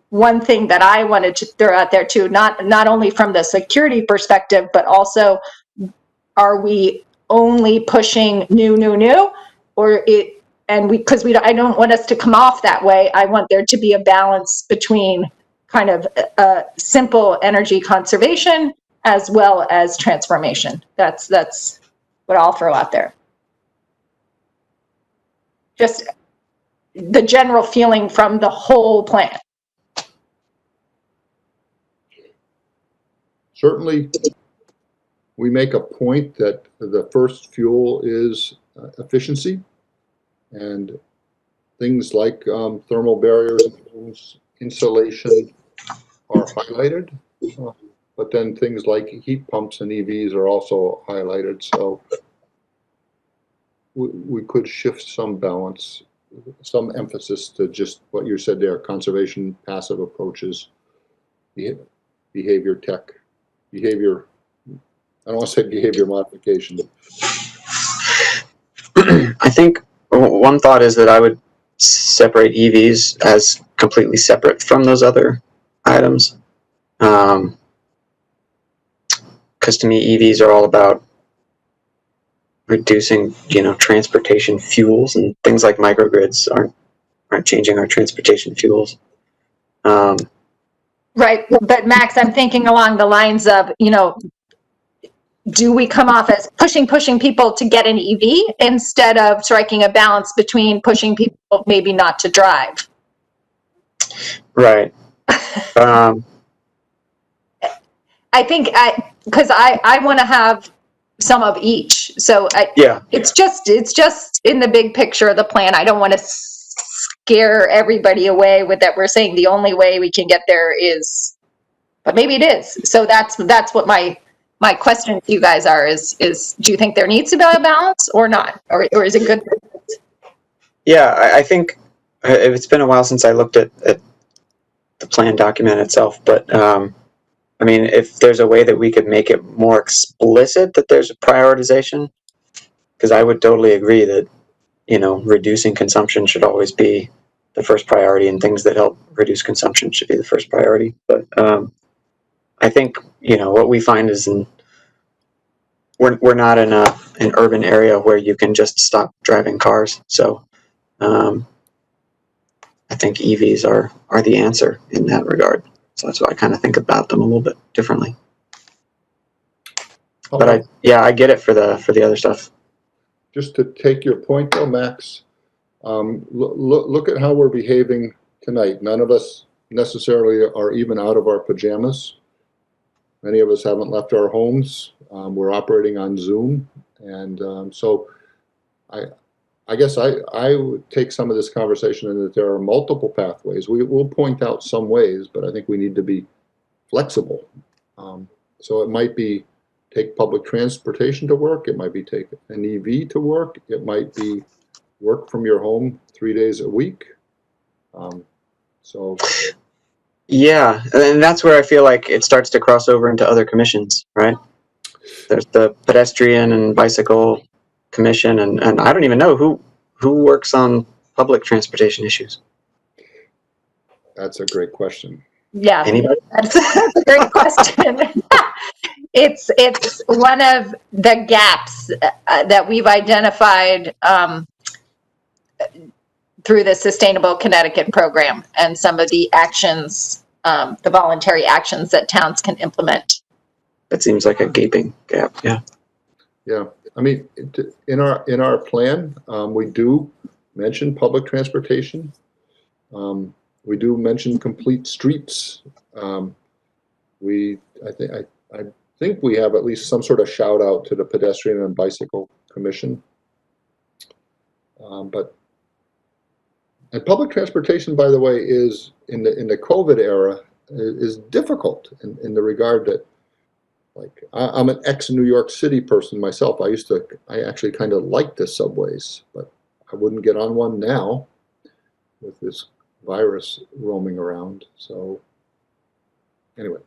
S6: one thing that I wanted to throw out there too, not only from the security perspective, but also, are we only pushing new, or it, and because I don't want us to come off that way. I want there to be a balance between kind of simple energy conservation as well as transformation. That's what I'll throw out there. Just the general feeling from the whole plan.
S2: Certainly, we make a point that the first fuel is efficiency, and things like thermal barriers and insulation are highlighted, but then things like heat pumps and EVs are also highlighted. So we could shift some balance, some emphasis to just what you said there: conservation, passive approaches, behavior tech, behavior. I don't want to say behavior modification.
S7: I think one thought is that I would separate EVs as completely separate from those other items. Because to me, EVs are all about reducing, transportation fuels, and things like microgrids aren't changing our transportation fuels.
S6: Right, but Max, I'm thinking along the lines of, do we come off as pushing people to get an EV instead of striking a balance between pushing people maybe not to drive?
S7: Right.
S6: I think because I want to have some of each. So it's just in the big picture of the plan. I don't want to scare everybody away with that. We're saying the only way we can get there is, but maybe it is. So that's what my question to you guys is do you think there needs to be a balance or not? Or is it good?
S7: Yeah, I think it's been a while since I looked at the plan document itself, but I mean, if there's a way that we could make it more explicit that there's a prioritization, because I would totally agree that, reducing consumption should always be the first priority, and things that help reduce consumption should be the first priority. But I think, what we find is we're not in an urban area where you can just stop driving cars. So I think EVs are the answer in that regard. So that's why I kind of think about them a little bit differently. But I get it for the other stuff.
S2: Just to take your point though, Max, look at how we're behaving tonight. None of us necessarily are even out of our pajamas. Many of us haven't left our homes. We're operating on Zoom. And so I guess I would take some of this conversation in that there are multiple pathways. We will point out some ways, but I think we need to be flexible. So it might be take public transportation to work. It might be take an EV to work. It might be work from your home 3 days a week.
S7: Yeah, and that's where I feel like it starts to cross over into other commissions, right? There's the pedestrian and bicycle commission, and I don't even know who works on public transportation issues.
S2: That's a great question.
S6: Yeah,
S7: Anybody?
S6: that's a great question. It's one of the gaps that we've identified through the Sustainable Connecticut program and some of the actions, the voluntary actions that towns can implement.
S7: That seems like a gaping gap. Yeah.
S2: Yeah, I mean, in our plan, we do mention public transportation. We do mention complete streets. I think we have at least some sort of shout out to the pedestrian and bicycle commission. And public transportation, by the way, is in the COVID era is difficult in the regard that, like, I'm an ex-New York City person myself. I actually kind of like the subways, but I wouldn't get on one now with this virus roaming around. So anyway.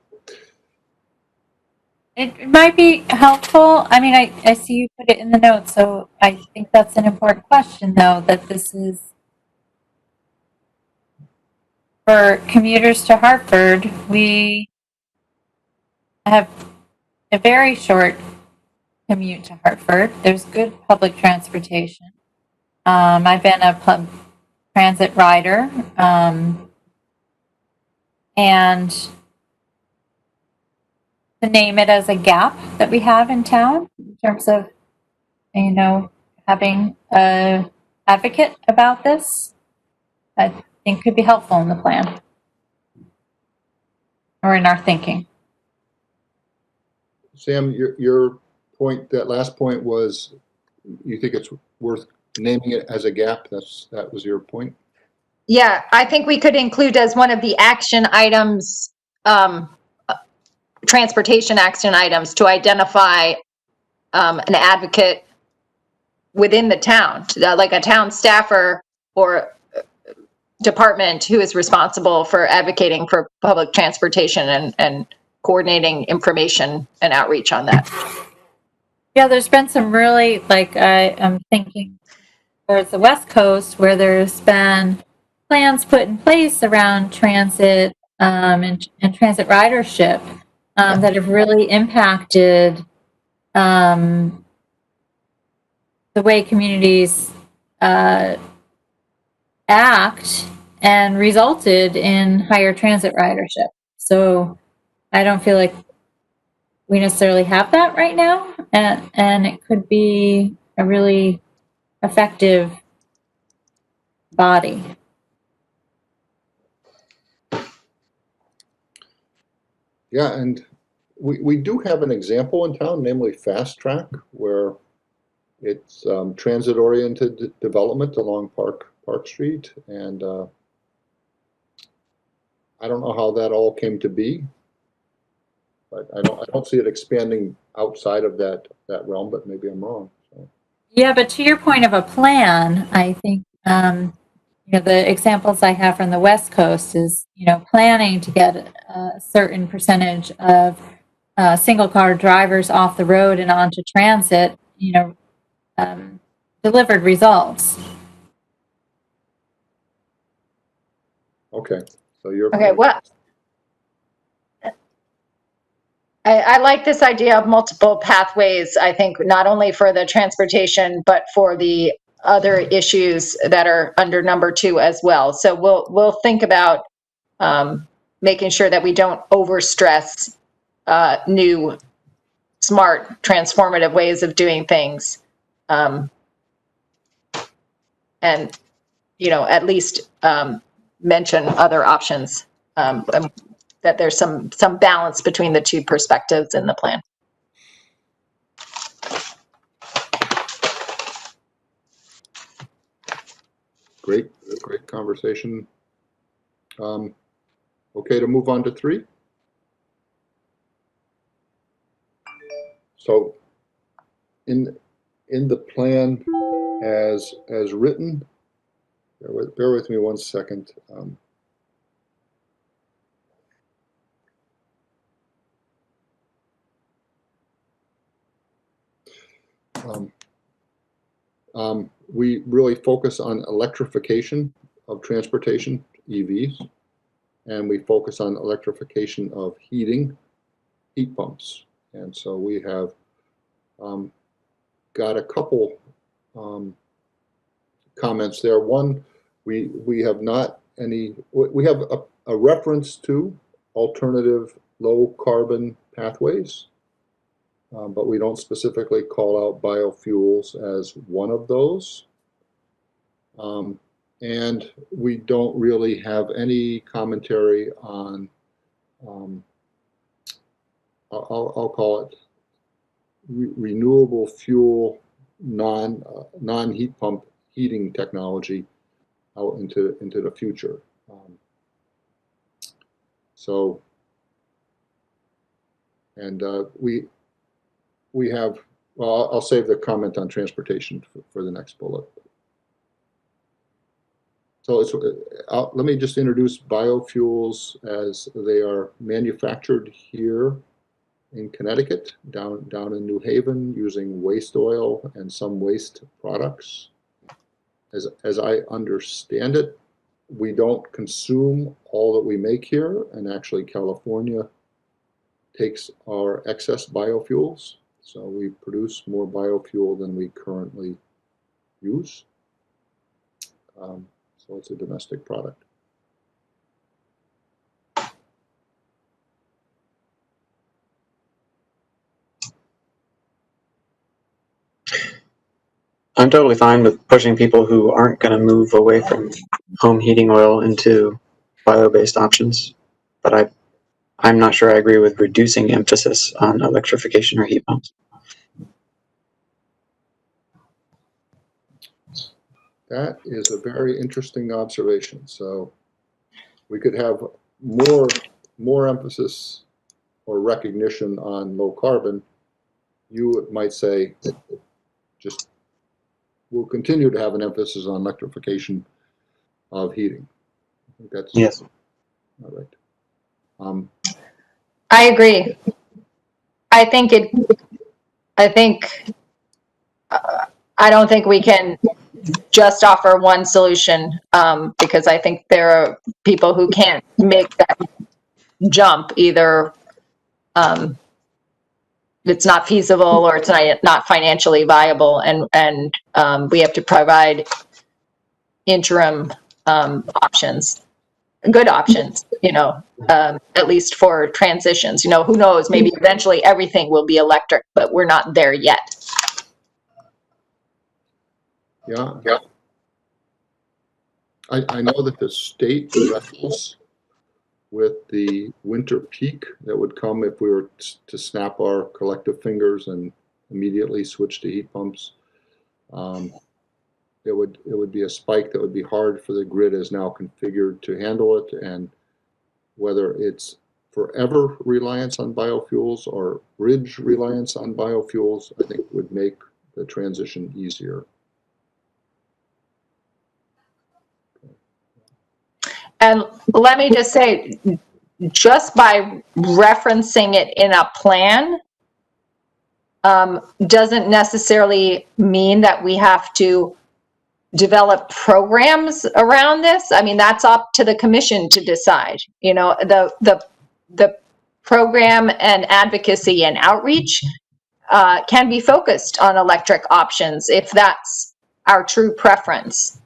S5: It might be helpful. I mean, I see you put it in the notes, so I think that's an important question, though, that this is For commuters to Hartford, we have a very short commute to Hartford. There's good public transportation. I've been a transit rider, and to name it as a gap that we have in town in terms of, having a advocate about this, I think could be helpful in the plan or in our thinking.
S2: Sam, your point, that last point was, you think it's worth naming it as a gap? That was your point?
S6: Yeah, I think we could include as one of the action items, transportation action items, to identify an advocate within the town, like a town staffer or department who is responsible for advocating for public transportation and coordinating information and outreach on that.
S5: Yeah, there's been some really, I'm thinking towards the West Coast, where there's been plans put in place around transit and transit ridership that have really impacted the way communities act and resulted in higher transit ridership. So I don't feel like we necessarily have that right now, and it could be a really effective body.
S2: Yeah, and we do have an example in town, namely Fast Track, where it's transit-oriented development along Park Street, and I don't know how that all came to be, but I don't see it expanding outside of that realm, but maybe I'm wrong. So.
S5: Yeah, but to your point of a plan, I think the examples I have from the West Coast is planning to get a certain percentage of single car drivers off the road and onto transit. Delivered results.
S2: Okay, so you're
S6: okay. Well, I like this idea of multiple pathways. I think not only for the transportation, but for the other issues that are under number 2 as well. So we'll think about making sure that we don't overstress new, smart, transformative ways of doing things, and at least mention other options. That there's some balance between the two perspectives in the plan.
S2: great conversation. Okay, to move on to 3. So in the plan as written, bear with me one second. We really focus on electrification of transportation, EVs, and we focus on electrification of heat pumps. And so we have got a couple comments there. One, we have not any, we have a reference to alternative low carbon pathways, but we don't specifically call out biofuels as one of those. And we don't really have any commentary on, I'll call it renewable fuel, non-heat pump heating technology out into the future. So, and we have, well, I'll save the comment on transportation for the next bullet. So let me just introduce biofuels as they are manufactured here in Connecticut, down in New Haven, using waste oil and some waste products. As I understand it, we don't consume all that we make here, and actually California takes our excess biofuels. So we produce more biofuel than we currently use. So it's a domestic product.
S7: I'm totally fine with pushing people who aren't going to move away from home heating oil into bio-based options, but I'm not sure I agree with reducing emphasis on electrification or heat pumps.
S2: That is a very interesting observation. So we could have more emphasis or recognition on low carbon. You might say just we'll continue to have an emphasis on electrification of heating. I think that's
S7: Yes.
S2: all right.
S6: I agree. I don't think we can just offer one solution, because I think there are people who can't make that jump. Either it's not feasible or it's not financially viable, and we have to provide interim options, good options, at least for transitions. Who knows, maybe eventually everything will be electric, but we're not there yet.
S2: Yeah. I know that the state wrestles with the winter peak that would come if we were to snap our collective fingers and immediately switch to heat pumps. It would be a spike that would be hard for the grid as now configured to handle it, and whether it's forever reliance on biofuels or bridge reliance on biofuels, I think would make the transition easier.
S6: And let me just say, just by referencing it in a plan doesn't necessarily mean that we have to develop programs around this. I mean, that's up to the commission to decide. The program and advocacy and outreach can be focused on electric options if that's our true preference.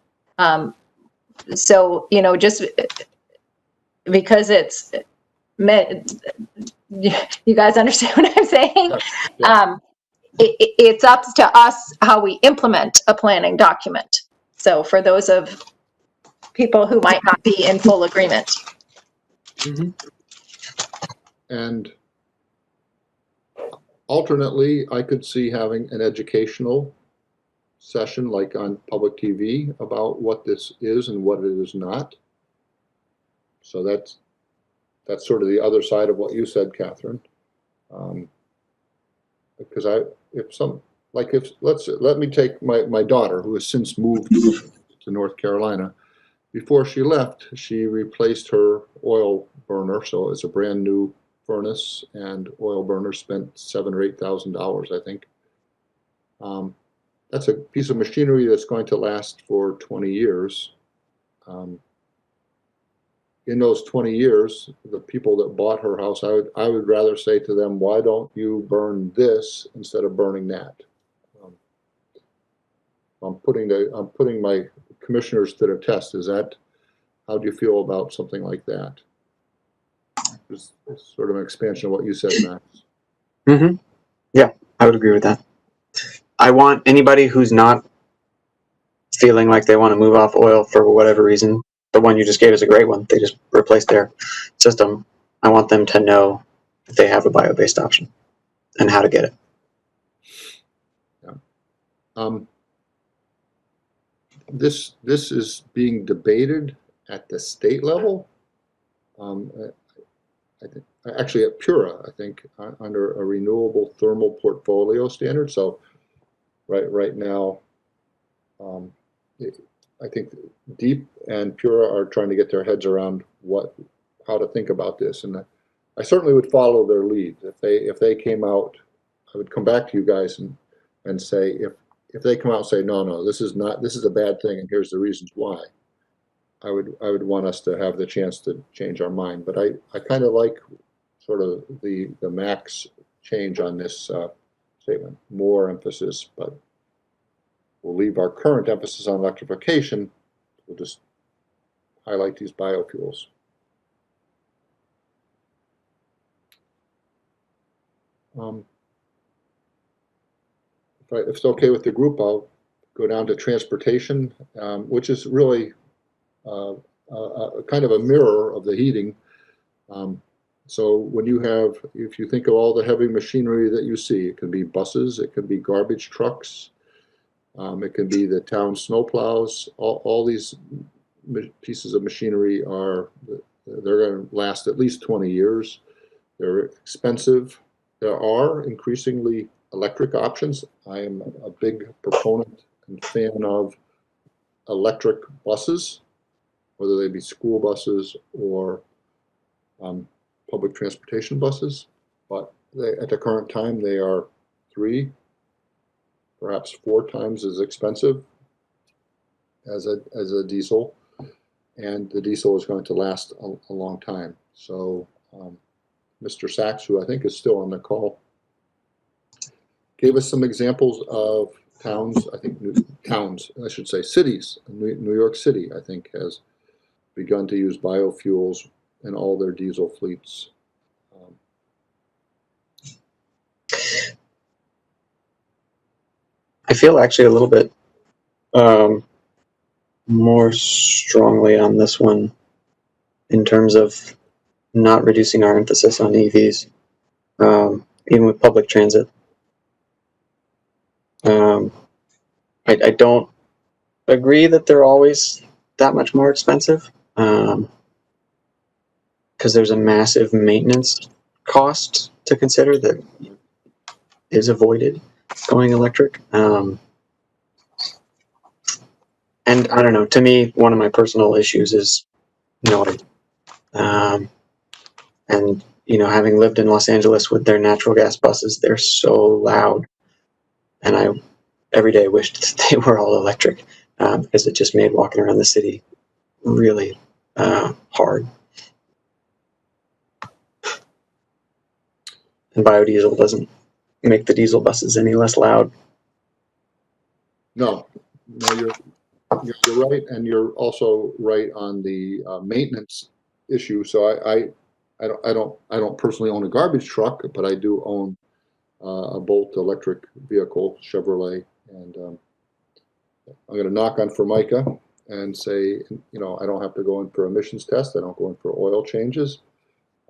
S6: So, just because it's, you guys understand what I'm saying?
S2: Yeah.
S6: It's up to us how we implement a planning document. So for those of people who might not be in full agreement.
S7: Mm-hmm.
S2: And alternately, I could see having an educational session like on public TV about what this is and what it is not. So that's sort of the other side of what you said, Catherine. Because let me take my daughter, who has since moved to North Carolina. Before she left, she replaced her oil burner, so it's a brand new furnace and oil burner. Spent $7,000 or $8,000, I think. That's a piece of machinery that's going to last for 20 years. In those 20 years, the people that bought her house, I would rather say to them, why don't you burn this instead of burning that? I'm putting my commissioners to the test. How do you feel about something like that? It's sort of an expansion of what you said, Max.
S7: Mm-hmm. Yeah, I would agree with that. I want anybody who's not feeling like they want to move off oil for whatever reason. The one you just gave is a great one. They just replaced their system. I want them to know that they have a bio-based option and how to get it.
S2: Yeah. This is being debated at the state level. I think actually at Pura, I think under a renewable thermal portfolio standard. So right now, I think Deep and Pura are trying to get their heads around how to think about this, and I certainly would follow their lead. If they came out, I would come back to you guys and say if they come out and say no, this is a bad thing and here's the reasons why. I would want us to have the chance to change our mind. But I kind of like sort of the max change on this statement, more emphasis, but we'll leave our current emphasis on electrification. We'll just highlight these biofuels. If it's okay with the group, I'll go down to transportation, which is really kind of a mirror of the heating. So when if you think of all the heavy machinery that you see, it can be buses, it can be garbage trucks, it can be the town snowplows. All these pieces of machinery they're going to last at least 20 years. They're expensive. There are increasingly electric options. I am a big proponent and fan of electric buses, whether they be school buses or public transportation buses. But at the current time, they are 3, perhaps 4 times as expensive as a diesel, and the diesel is going to last a long time. So Mr. Sachs, who I think is still on the call, gave us some examples of cities. New York City, I think, has begun to use biofuels in all their diesel fleets.
S7: I feel actually a little bit more strongly on this one in terms of not reducing our emphasis on EVs, even with public transit. I don't agree that they're always that much more expensive, because there's a massive maintenance cost to consider that is avoided going electric. And I don't know, to me, one of my personal issues is noise. And, having lived in Los Angeles with their natural gas buses, they're so loud. And I every day wished that they were all electric, because it just made walking around the city really hard. And biodiesel doesn't make the diesel buses any less loud.
S2: No, you're right, and you're also right on the maintenance issue. So I don't personally own a garbage truck, but I do own a Bolt electric vehicle, Chevrolet, and I'm going to knock on Formica and say, I don't have to go in for emissions tests. I don't go in for oil changes.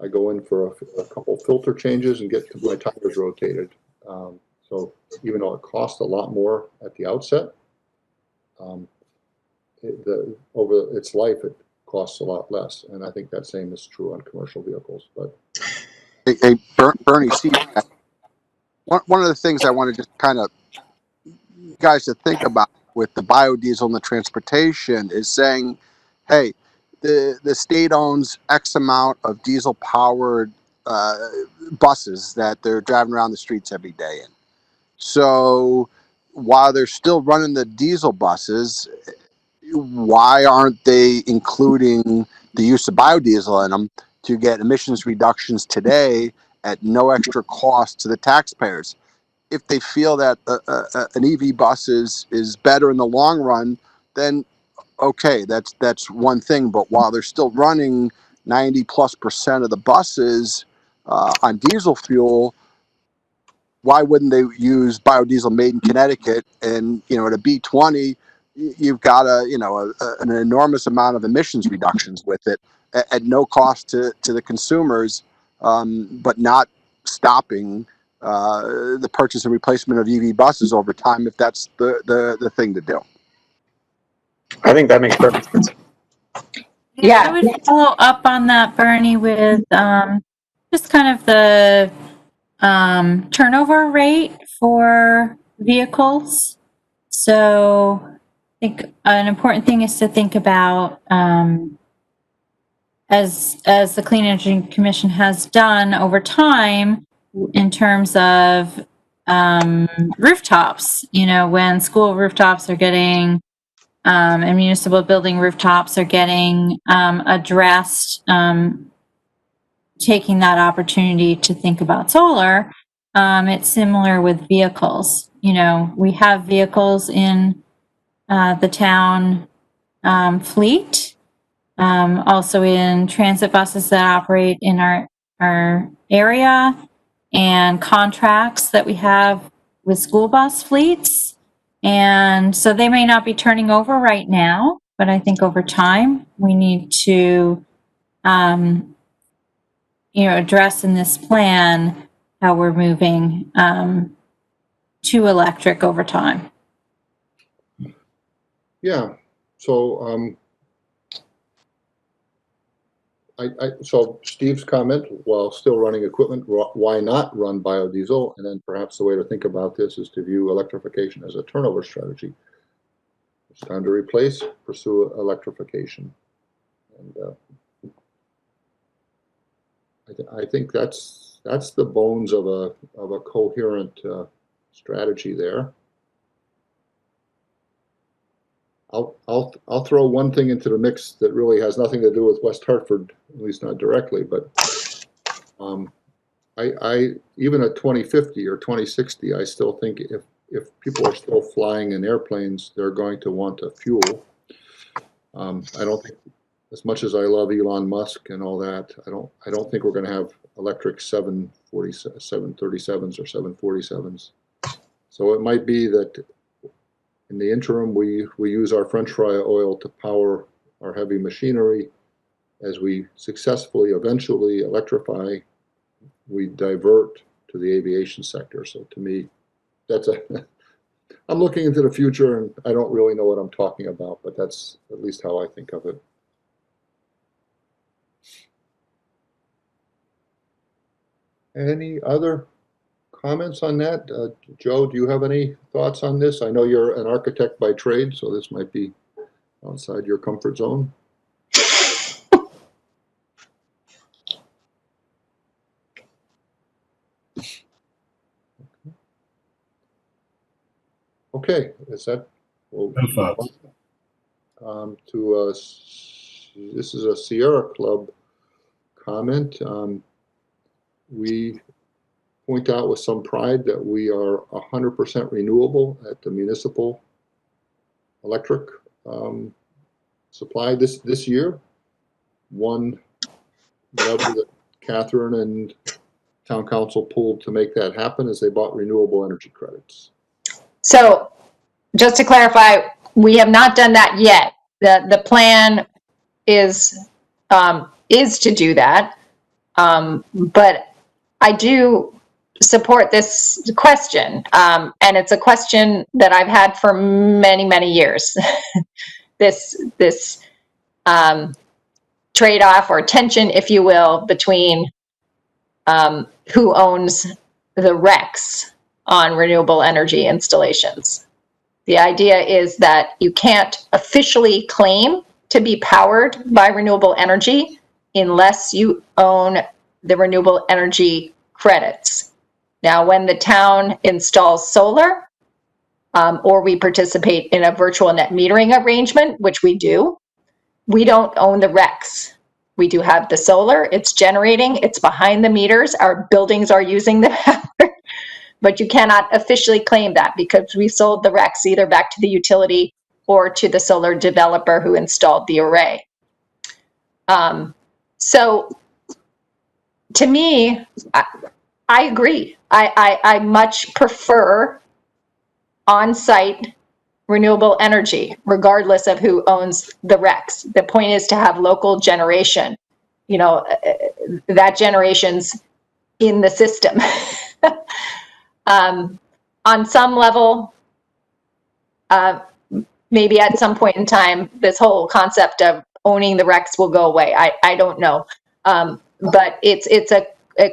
S2: I go in for a couple filter changes and get my tires rotated. So even though it costs a lot more at the outset, over its life, it costs a lot less. And I think that same is true on commercial vehicles. But
S9: Hey, Bernie, see, one of the things I want to just kind of guys to think about with the biodiesel and the transportation is saying, hey, the state owns X amount of diesel powered buses that they're driving around the streets every day in. So while they're still running the diesel buses, why aren't they including the use of biodiesel in them to get emissions reductions today at no extra cost to the taxpayers? If they feel that an EV bus is better in the long run, then okay, that's one thing. But while they're still running 90+% of the buses on diesel fuel, why wouldn't they use biodiesel made in Connecticut? And at a B20, you've got an enormous amount of emissions reductions with it at no cost to the consumers, but not stopping the purchase and replacement of EV buses over time if that's the thing to do.
S7: I think that makes perfect sense.
S5: Yeah, I would follow up on that, Bernie, with just kind of the turnover rate for vehicles. So I think an important thing is to think about, as the Clean Energy Commission has done over time, in terms of rooftops. When school rooftops are getting and municipal building rooftops are getting addressed, taking that opportunity to think about solar. It's similar with vehicles. You know, we have vehicles in the town fleet, also in transit buses that operate in our area, and contracts that we have with school bus fleets. And so they may not be turning over right now, but I think over time we need to, address in this plan how we're moving to electric over time.
S2: Yeah, so so Steve's comment, while still running equipment, why not run biodiesel? And then perhaps the way to think about this is to view electrification as a turnover strategy. It's time to replace, pursue electrification. And I think that's the bones of a coherent strategy there. I'll throw one thing into the mix that really has nothing to do with West Hartford, at least not directly, but I even at 2050 or 2060, I still think if people are still flying in airplanes, they're going to want a fuel. I don't think, as much as I love Elon Musk and all that, I don't think we're going to have electric 737s or 747s. So it might be that in the interim, we use our French fry oil to power our heavy machinery. As we successfully eventually electrify, we divert to the aviation sector. So to me, I'm looking into the future and I don't really know what I'm talking about, but that's at least how I think of it. Any other comments on that? Joe, do you have any thoughts on this? I know you're an architect by trade, so this might be outside your comfort zone. Okay, is that? Well,
S4: No thoughts.
S2: This is a Sierra Club comment. We point out with some pride that we are 100% renewable at the municipal electric supply this year. One lever that Catherine and town council pulled to make that happen is they bought renewable energy credits.
S6: So just to clarify, we have not done that yet. The plan is to do that. But I do support this question. And it's a question that I've had for many, many years. this trade-off or tension, if you will, between who owns the RECs on renewable energy installations. The idea is that you can't officially claim to be powered by renewable energy unless you own the renewable energy credits. Now, when the town installs solar, or we participate in a virtual net metering arrangement, which we do, we don't own the RECs. We do have the solar, it's generating, it's behind the meters, our buildings are using the power, but you cannot officially claim that because we sold the RECs either back to the utility or to the solar developer who installed the array. So to me, I agree. I much prefer on-site renewable energy, regardless of who ons the RECs. The point is to have local generation. You know, that generation's in the system. On some level, maybe at some point in time, this whole concept of owning the RECs will go away. I don't know. But it's a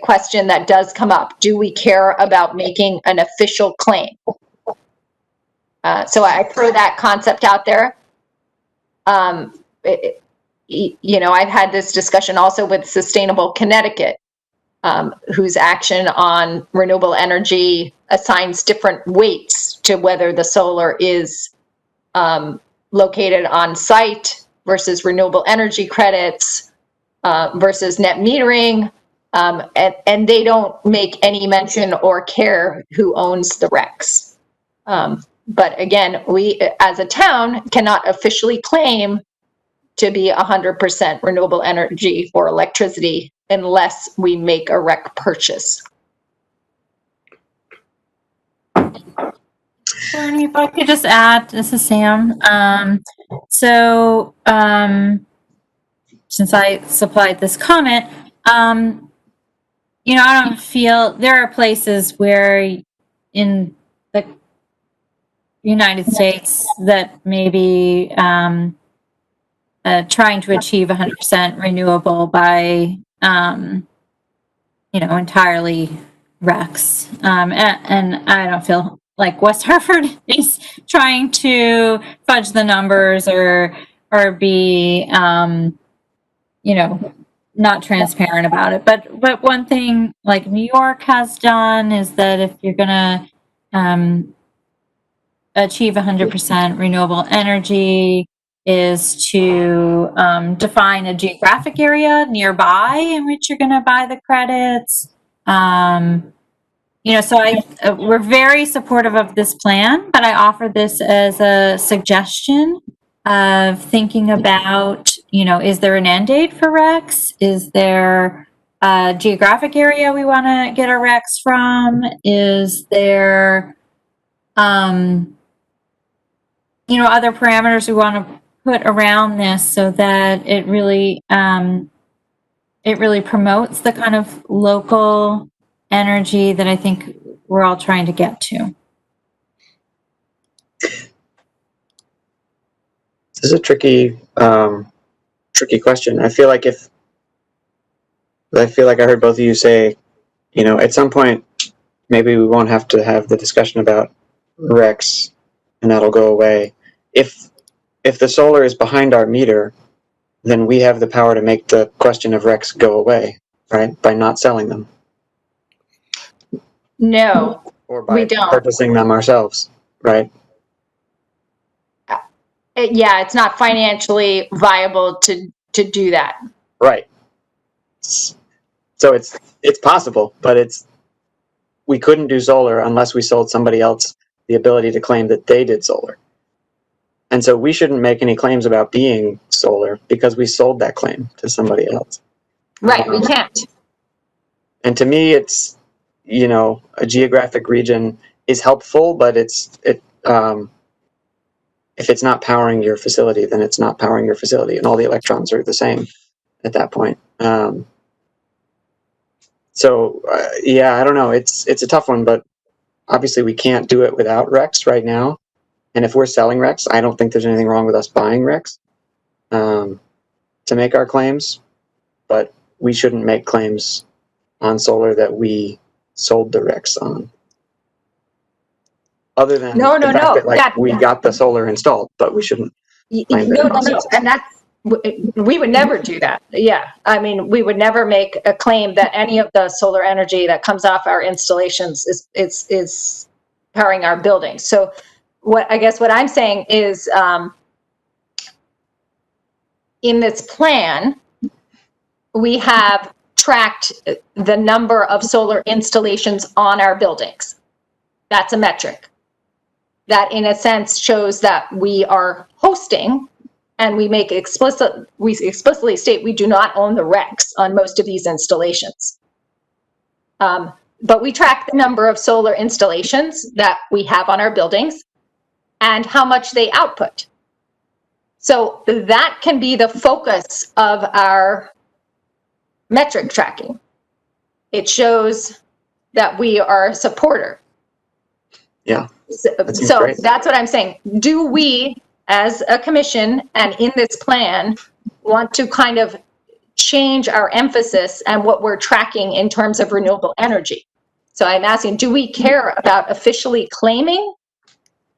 S6: question that does come up. Do we care about making an official claim? So I throw that concept out there. You know, I've had this discussion also with Sustainable Connecticut, whose action on renewable energy assigns different weights to whether the solar is located on site versus renewable energy credits versus net metering. And they don't make any mention or care who owns the RECs. But again, we as a town cannot officially claim to be 100% renewable energy or electricity unless we make a REC purchase.
S5: Bernie, if I could just add, this is Sam. Since I supplied this comment, you know, I don't feel there are places where in the United States that maybe trying to achieve 100% renewable by, you know, entirely RECs. And I don't feel like West Hartford is trying to fudge the numbers or be, you know, not transparent about it. But one thing like New York has done is that if you're gonna achieve 100% renewable energy, is to define a geographic area nearby in which you're going to buy the credits. You know, so we're very supportive of this plan, but I offer this as a suggestion of thinking about, you know, is there an end date for RECs? Is there a geographic area we want to get our RECs from? Is there, you know, other parameters we want to put around this so that it really promotes the kind of local energy that I think we're all trying to get to.
S7: This is a tricky question. I feel like I heard both of you say, you know, at some point, maybe we won't have to have the discussion about RECs and that'll go away. If the solar is behind our meter, then we have the power to make the question of RECs go away, right? By not selling them.
S6: No,
S7: or by
S6: we don't.
S7: purchasing them ourselves, right?
S6: Yeah, it's not financially viable to do that.
S7: Right. So it's possible, but we couldn't do solar unless we sold somebody else the ability to claim that they did solar. And so we shouldn't make any claims about being solar because we sold that claim to somebody else.
S6: Right, we can't.
S7: And to me, it's, you know, a geographic region is helpful, but if it's not powering your facility, then it's not powering your facility, and all the electrons are the same at that point. Yeah, I don't know. It's a tough one, but obviously we can't do it without RECs right now. And if we're selling RECs, I don't think there's anything wrong with us buying RECs to make our claims, but we shouldn't make claims on solar that we sold the RECs on. Other than
S6: No,
S7: we got the solar installed, but we shouldn't claim that.
S6: And that's, we would never do that. Yeah, I mean, we would never make a claim that any of the solar energy that comes off our installations is powering our buildings. So what I'm saying is, in this plan, we have tracked the number of solar installations on our buildings. That's a metric. That in a sense shows that we are hosting, and we explicitly state we do not own the RECs on most of these installations. But we track the number of solar installations that we have on our buildings and how much they output. So that can be the focus of our metric tracking. It shows that we are a supporter.
S7: Yeah.
S6: So that's what I'm saying. Do we, as a commission and in this plan, want to kind of change our emphasis and what we're tracking in terms of renewable energy? So I'm asking, do we care about officially claiming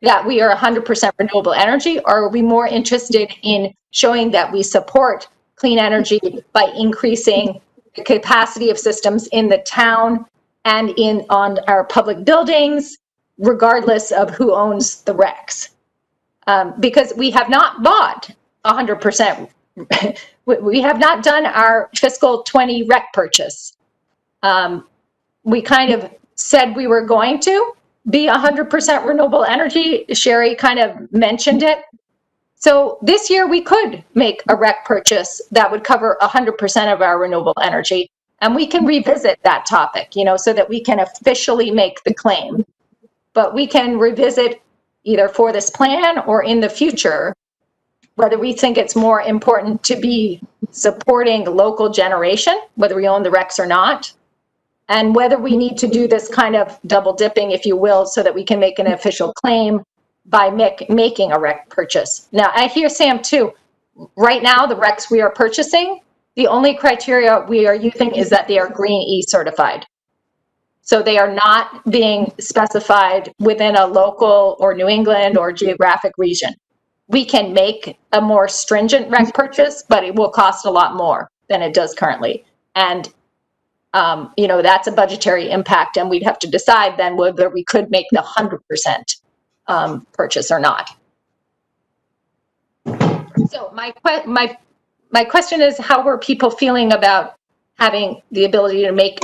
S6: that we are 100% renewable energy, or are we more interested in showing that we support clean energy by increasing the capacity of systems in the town and on our public buildings, regardless of who owns the RECs? because we have not bought 100%. We have not done our fiscal 20 rec purchase. We kind of said we were going to be 100% renewable energy. Sherry kind of mentioned it. So this year we could make a rec purchase that would cover 100% of our renewable energy. And we can revisit that topic, so that we can officially make the claim. But we can revisit either for this plan or in the future, whether we think it's more important to be supporting local generation, whether we own the recs or not, and whether we need to do this kind of double dipping, if you will, so that we can make an official claim by making a rec purchase. Now, I hear Sam too. Right now, the recs we are purchasing, the only criteria we are using is that they are Green E certified. So they are not being specified within a local or New England or geographic region. We can make a more stringent rec purchase, but it will cost a lot more than it does currently. And that's a budgetary impact, and we'd have to decide then whether we could make the 100% purchase or not. So my question is, how were people feeling about having the ability to make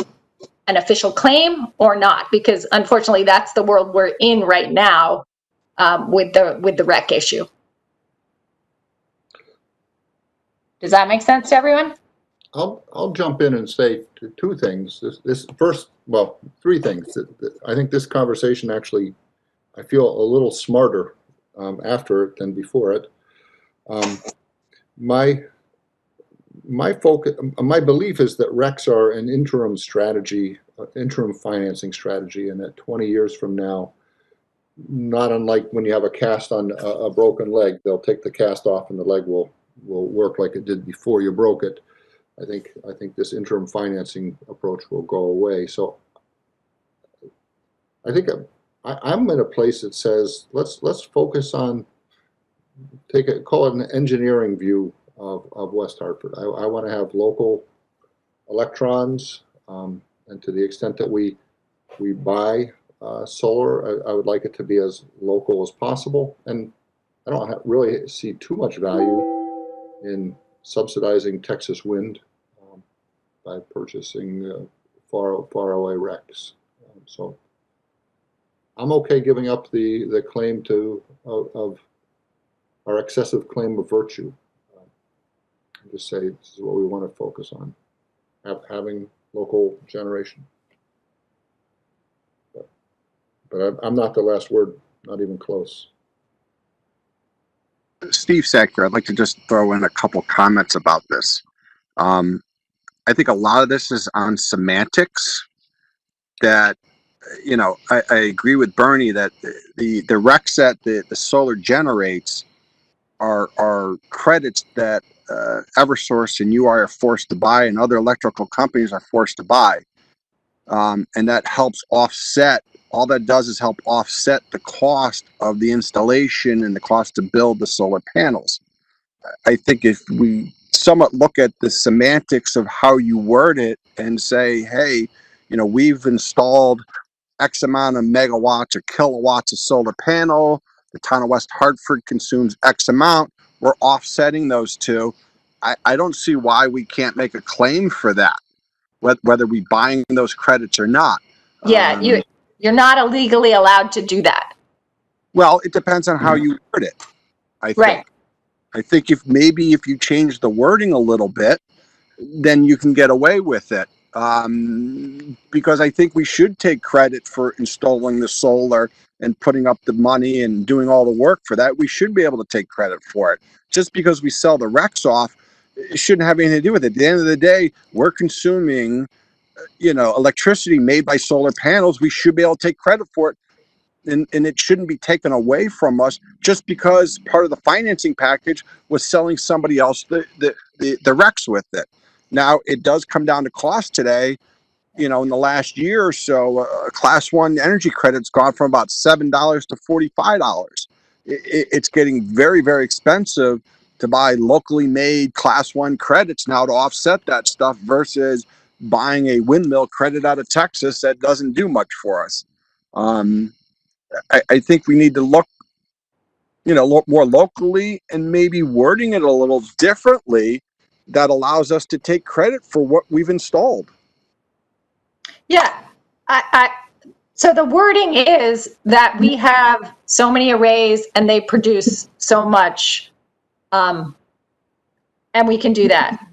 S6: an official claim or not? Because unfortunately, that's the world we're in right now with the rec issue. Does that make sense to everyone?
S2: I'll jump in and say two things. Three things. I think this conversation actually, I feel a little smarter after it than before it. My belief is that RECs are an interim strategy, interim financing strategy, and that 20 years from now, not unlike when you have a cast on a broken leg, they'll take the cast off and the leg will work like it did before you broke it. I think this interim financing approach will go away. So I think I'm in a place that says let's focus on call it an engineering view of West Hartford. I want to have local electrons, and to the extent that we buy solar, I would like it to be as local as possible. And I don't really see too much value in subsidizing Texas wind by purchasing far away RECs. So I'm okay giving up the claim of our excessive claim of virtue. Just say this is what we want to focus on, having local generation. But I'm not the last word, not even close.
S9: Steve Sacker, I'd like to just throw in a couple comments about this. I think a lot of this is on semantics. That, I agree with Bernie that the RECs that the solar generates are credits that Eversource and UI are forced to buy, and other electrical companies are forced to buy, and that helps offset. All that does is help offset the cost of the installation and the cost to build the solar panels. I think if we somewhat look at the semantics of how you word it and say, hey, we've installed X amount of megawatts or kilowatts of solar panel, the town of West Hartford consumes X amount, we're offsetting those two. I don't see why we can't make a claim for that, whether we buying those credits or not.
S6: Yeah, you're not illegally allowed to do that.
S9: Well, it depends on how you word it, I think.
S6: Right.
S9: I think if you change the wording a little bit, then you can get away with it. Because I think we should take credit for installing the solar and putting up the money and doing all the work for that. We should be able to take credit for it. Just because we sell the RECs off, it shouldn't have anything to do with it. At the end of the day, we're consuming, electricity made by solar panels. We should be able to take credit for it. And it shouldn't be taken away from us just because part of the financing package was selling somebody else the RECs with it. Now, it does come down to cost today. In the last year or so, a Class 1 energy credit's gone from about $7 to $45. It's getting very, very expensive to buy locally made Class 1 credits now to offset that stuff versus buying a windmill credit out of Texas that doesn't do much for us. I think we need to look more locally, and maybe wording it a little differently that allows us to take credit for what we've installed.
S6: Yeah, so the wording is that we have so many arrays and they produce so much, and we can do that.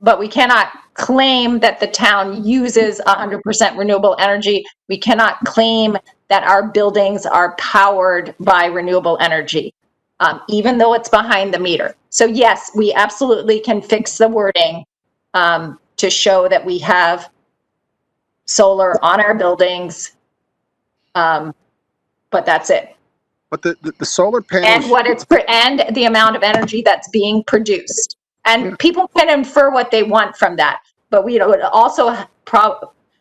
S6: But we cannot claim that the town uses 100% renewable energy. We cannot claim that our buildings are powered by renewable energy, even though it's behind the meter. So yes, we absolutely can fix the wording to show that we have solar on our buildings, but that's it.
S9: But the solar panels
S6: And the amount of energy that's being produced. And people can infer what they want from that, but we would also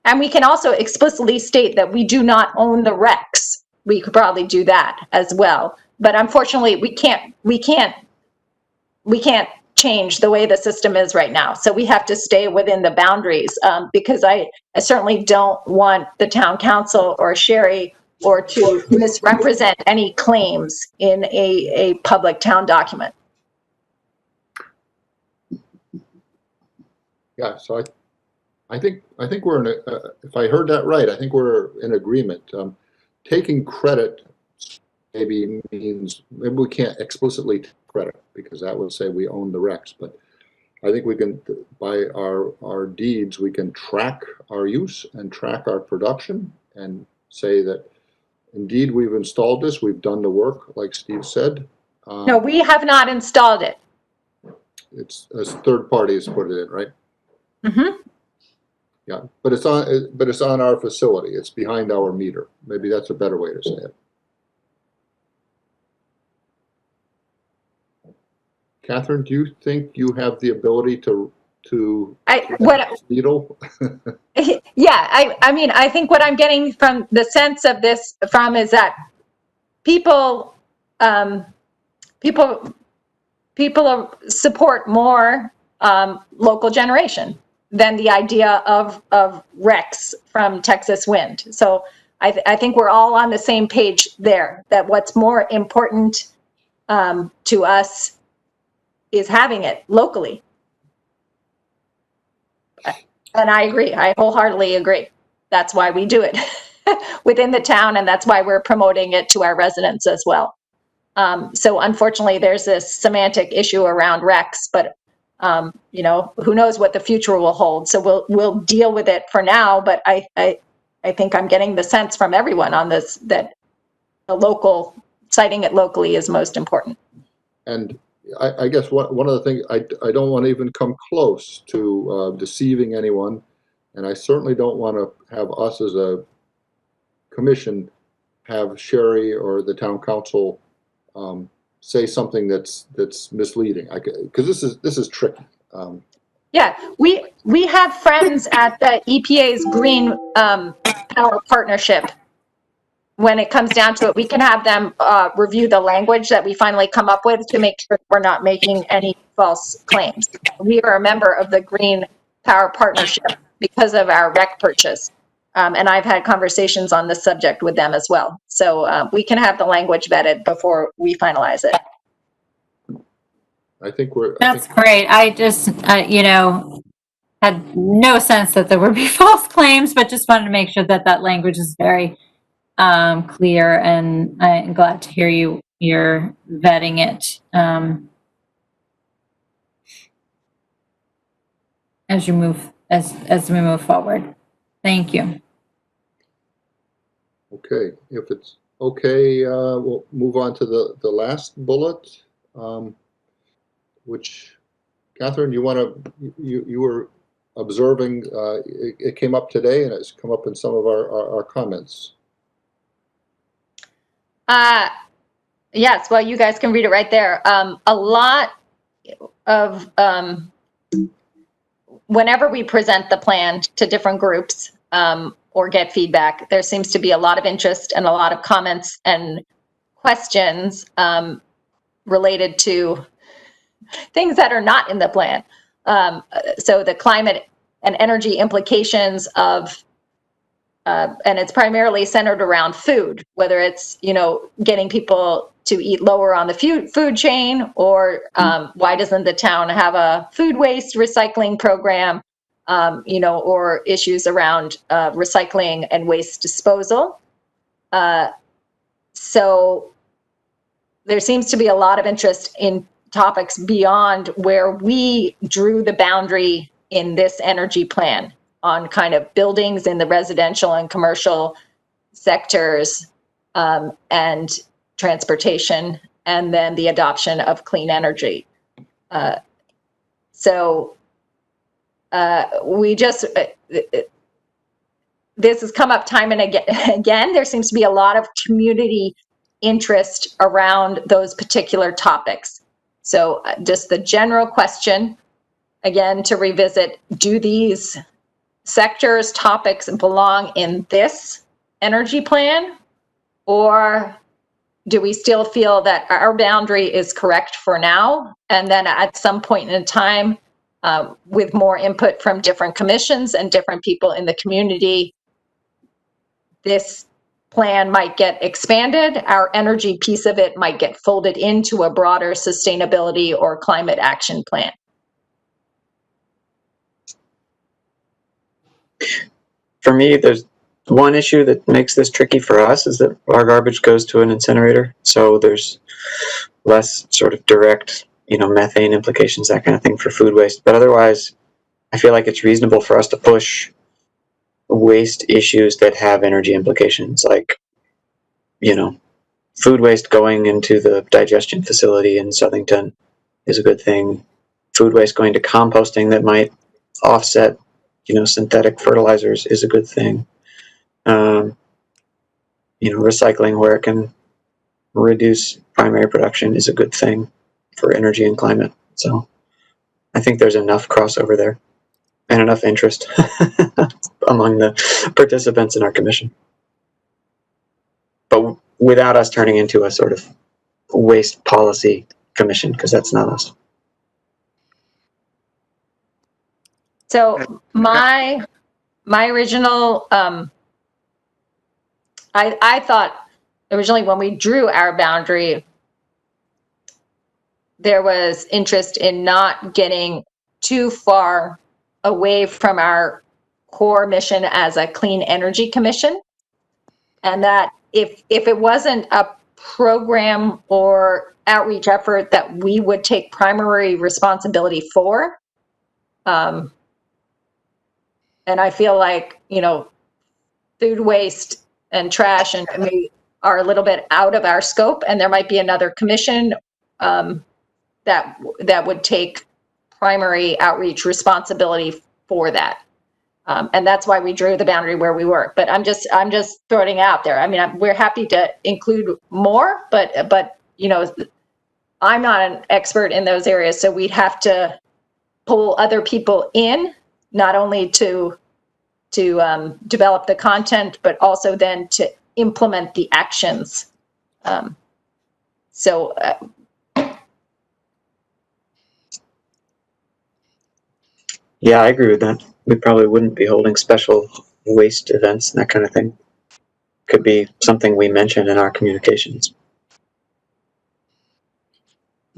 S6: and we can also explicitly state that we do not own the RECs. We could probably do that as well, but unfortunately, we can't change the way the system is right now. So we have to stay within the boundaries, because I certainly don't want the town council or Sherry or to misrepresent any claims in a public town document.
S2: Yeah, so I think we're in if I heard that right, I think we're in agreement. Taking credit maybe means, maybe we can't explicitly take credit because that would say we own the RECs, but I think we can, by our deeds, we can track our use and track our production and say that indeed we've installed this, we've done the work, like Steve said.
S6: No, we have not installed it.
S2: It's as third parties put it in, right?
S6: Mm-hmm.
S2: Yeah, but it's on our facility. It's behind our meter. Maybe that's a better way to say it. Catherine, do you think you have the ability to needle?
S6: Yeah, I mean, I think what I'm getting from the sense of this is that people support more local generation than the idea of RECs from Texas Wind. So I think we're all on the same page there, that what's more important to us is having it locally. And I agree. I wholeheartedly agree. That's why we do it within the town, and that's why we're promoting it to our residents as well. So unfortunately, there's this semantic issue around RECs, but who knows what the future will hold. So we'll deal with it for now. But I think I'm getting the sense from everyone on this that citing it locally is most important.
S2: And I guess one of the things, I don't want to even come close to deceiving anyone, and I certainly don't want to have us as a commission have Sherry or the town council say something that's misleading, because this is tricky.
S6: Yeah, we have friends at the EPA's Green Power Partnership. When it comes down to it, we can have them review the language that we finally come up with to make sure we're not making any false claims. We are a member of the Green Power Partnership because of our REC purchase. And I've had conversations on this subject with them as well. So we can have the language vetted before we finalize it.
S2: I think
S5: That's great. I just, had no sense that there would be false claims, but just wanted to make sure that language is very clear, and I'm glad to hear you're vetting it as we move forward. Thank you.
S2: Okay, if it's okay, we'll move on to the last bullet, which, Catherine, you were observing. It came up today, and it's come up in some of our comments.
S6: Yes, well, you guys can read it right there. A lot of, whenever we present the plan to different groups or get feedback, there seems to be a lot of interest and a lot of comments and questions related to things that are not in the plan. So the climate and energy implications of and it's primarily centered around food, whether it's, getting people to eat lower on the food chain, or why doesn't the town have a food waste recycling program, or issues around recycling and waste disposal. So there seems to be a lot of interest in topics beyond where we drew the boundary in this energy plan on kind of buildings in the residential and commercial sectors, and transportation, and then the adoption of clean energy. We just, this has come up time and again. There seems to be a lot of community interest around those particular topics. So just the general question, again, to revisit, do these sectors, topics belong in this energy plan? Or do we still feel that our boundary is correct for now? And then at some point in time, with more input from different commissions and different people in the community, this plan might get expanded. Our energy piece of it might get folded into a broader sustainability or climate action plan.
S7: For me, there's one issue that makes this tricky for us is that our garbage goes to an incinerator, so there's less sort of direct, methane implications, that kind of thing for food waste. But otherwise, I feel like it's reasonable for us to push waste issues that have energy implications, like, food waste going into the digestion facility in Southington is a good thing. Food waste going to composting that might offset, synthetic fertilizers is a good thing. Recycling where it can reduce primary production is a good thing for energy and climate. So I think there's enough crossover there and enough interest among the participants in our commission. But without us turning into a sort of waste policy commission, because that's not us.
S6: So my original, I thought originally when we drew our boundary, there was interest in not getting too far away from our core mission as a clean energy commission. And that if it wasn't a program or outreach effort that we would take primary responsibility for, and I feel like, food waste and trash and are a little bit out of our scope, and there might be another commission that would take primary outreach responsibility for that. And that's why we drew the boundary where we were. But I'm just throwing it out there. I mean, we're happy to include more, but I'm not an expert in those areas, so we'd have to pull other people in, not only to develop the content, but also then to implement the actions.
S7: Yeah, I agree with that. We probably wouldn't be holding special waste events and that kind of thing. Could be something we mention in our communications.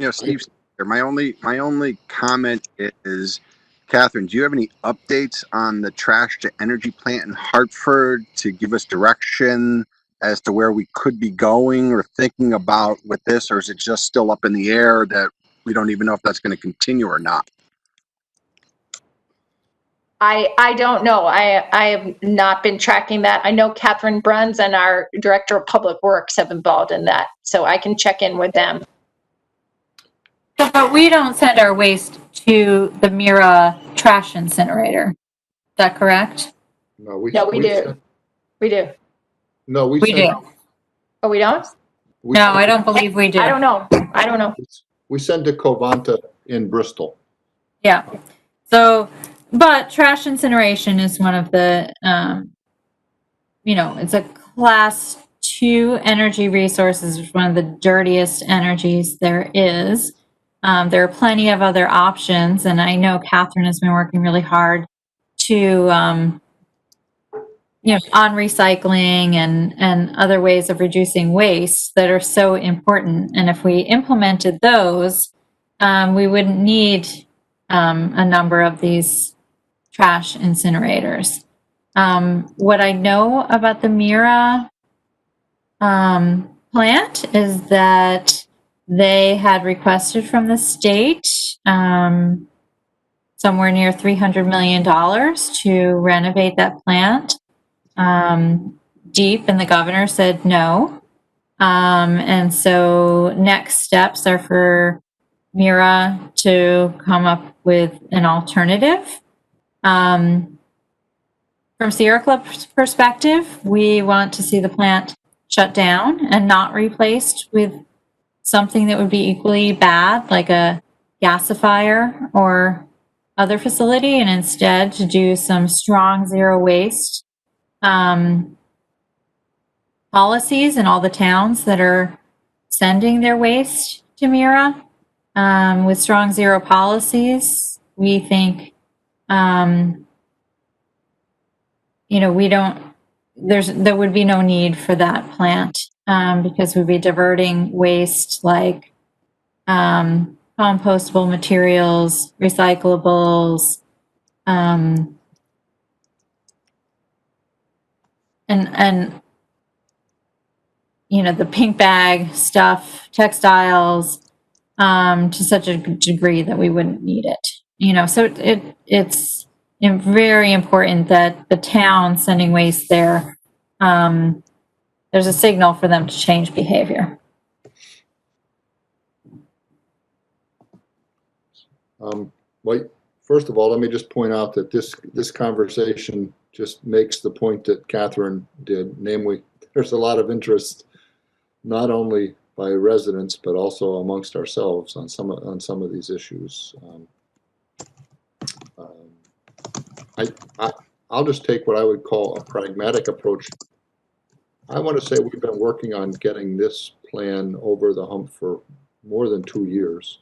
S9: Steve, my only comment is, Catherine, do you have any updates on the trash to energy plant in Hartford to give us direction as to where we could be going or thinking about with this, or is it just still up in the air that we don't even know if that's going to continue or not?
S6: I don't know. I have not been tracking that. I know Catherine Bruns and our Director of Public Works have involved in that, so I can check in with them.
S5: But we don't send our waste to the Mira trash incinerator. Is that correct?
S2: No, we
S6: do. We do.
S2: No, we
S5: do.
S6: Oh, we don't?
S5: No, I don't believe we do.
S6: I don't know.
S2: We send to Covanta in Bristol.
S5: Yeah. So, but trash incineration is one of the, it's a class 2 energy resources. It's one of the dirtiest energies there is. There are plenty of other options, and I know Catherine has been working really hard to on recycling and other ways of reducing waste that are so important. And if we implemented those, we wouldn't need a number of these trash incinerators. What I know about the Mira plant is that they had requested from the state somewhere near $300 million to renovate that plant. Deep, and the governor said no. And so next steps are for Mira to come up with an alternative. From Sierra Club's perspective, we want to see the plant shut down and not replaced with something that would be equally bad, like a gasifier or other facility, and instead to do some strong zero waste policies in all the towns that are sending their waste to Mira. With strong zero policies, we think, there would be no need for that plant because we'd be diverting waste like compostable materials, recyclables, and the pink bag stuff, textiles, to such a degree that we wouldn't need it. So it's very important that the town sending waste there, there's a signal for them to change behavior.
S2: Well, first of all, let me just point out that this conversation just makes the point that Catherine did, namely, there's a lot of interest, not only by residents, but also amongst ourselves on some of these issues. I'll just take what I would call a pragmatic approach. I want to say we've been working on getting this plan over the hump for more than 2 years.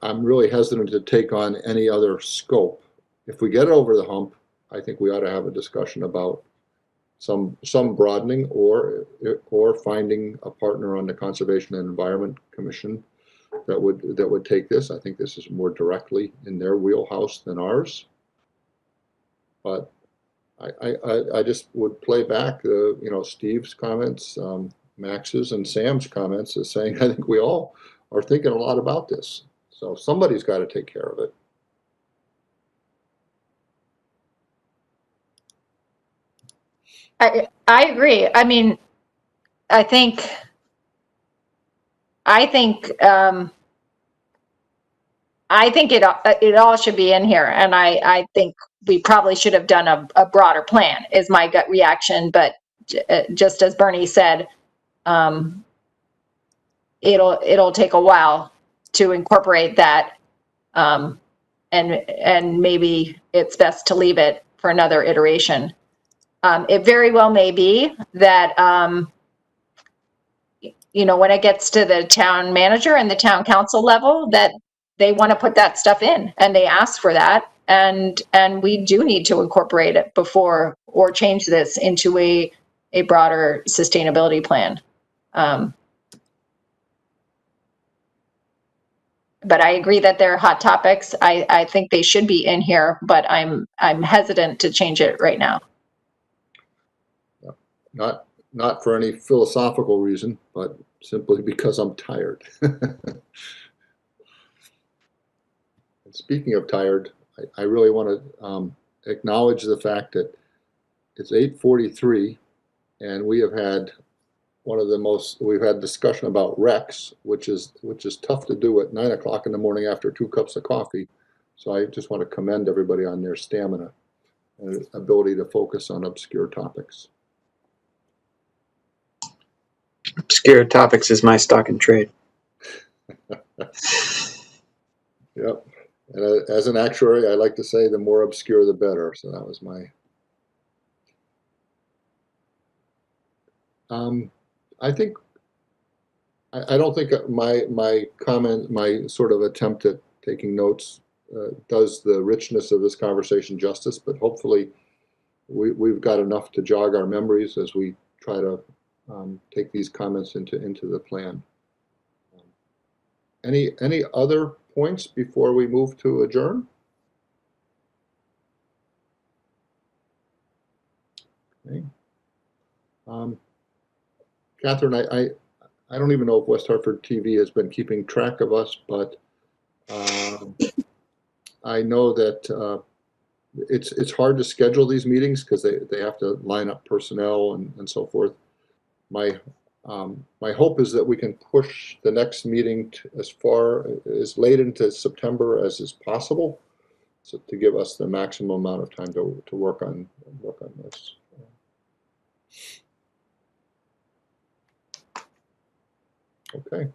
S2: I'm really hesitant to take on any other scope. If we get it over the hump, I think we ought to have a discussion about some broadening or finding a partner on the Conservation and Environment Commission that would take this. I think this is more directly in their wheelhouse than ours. But I just would play back Steve's comments, Max's and Sam's comments as saying I think we all are thinking a lot about this. So somebody's got to take care of it.
S6: I agree. I mean, I think it all should be in here, and I think we probably should have done a broader plan. Is my gut reaction, but just as Bernie said, it'll take a while to incorporate that, and maybe it's best to leave it for another iteration. It very well may be that, when it gets to the town manager and the town council level, that they want to put that stuff in and they ask for that. And we do need to incorporate it before or change this into a broader sustainability plan. But I agree that they're hot topics. I think they should be in here, but I'm hesitant to change it right now.
S2: Not for any philosophical reason, but simply because I'm tired. Speaking of tired, I really want to acknowledge the fact that it's 8:43, and we have had we've had discussion about Rex, which is tough to do at 9 o'clock in the morning after 2 cups of coffee. So I just want to commend everybody on their stamina and ability to focus on obscure topics.
S7: Obscure topics is my stock and trade.
S2: Yep. And as an actuary, I like to say the more obscure, the better. So that was my. I think. I don't think my comment, my sort of attempt at taking notes, does the richness of this conversation justice. But hopefully, we've got enough to jog our memories as we try to take these comments into the plan. Any other points before we move to adjourn? Okay. Catherine, I don't even know if West Hartford TV has been keeping track of us, but I know that it's hard to schedule these meetings because they have to line up personnel and so forth. My hope is that we can push the next meeting as late into September as is possible, so to give us the maximum amount of time to work on this. Okay.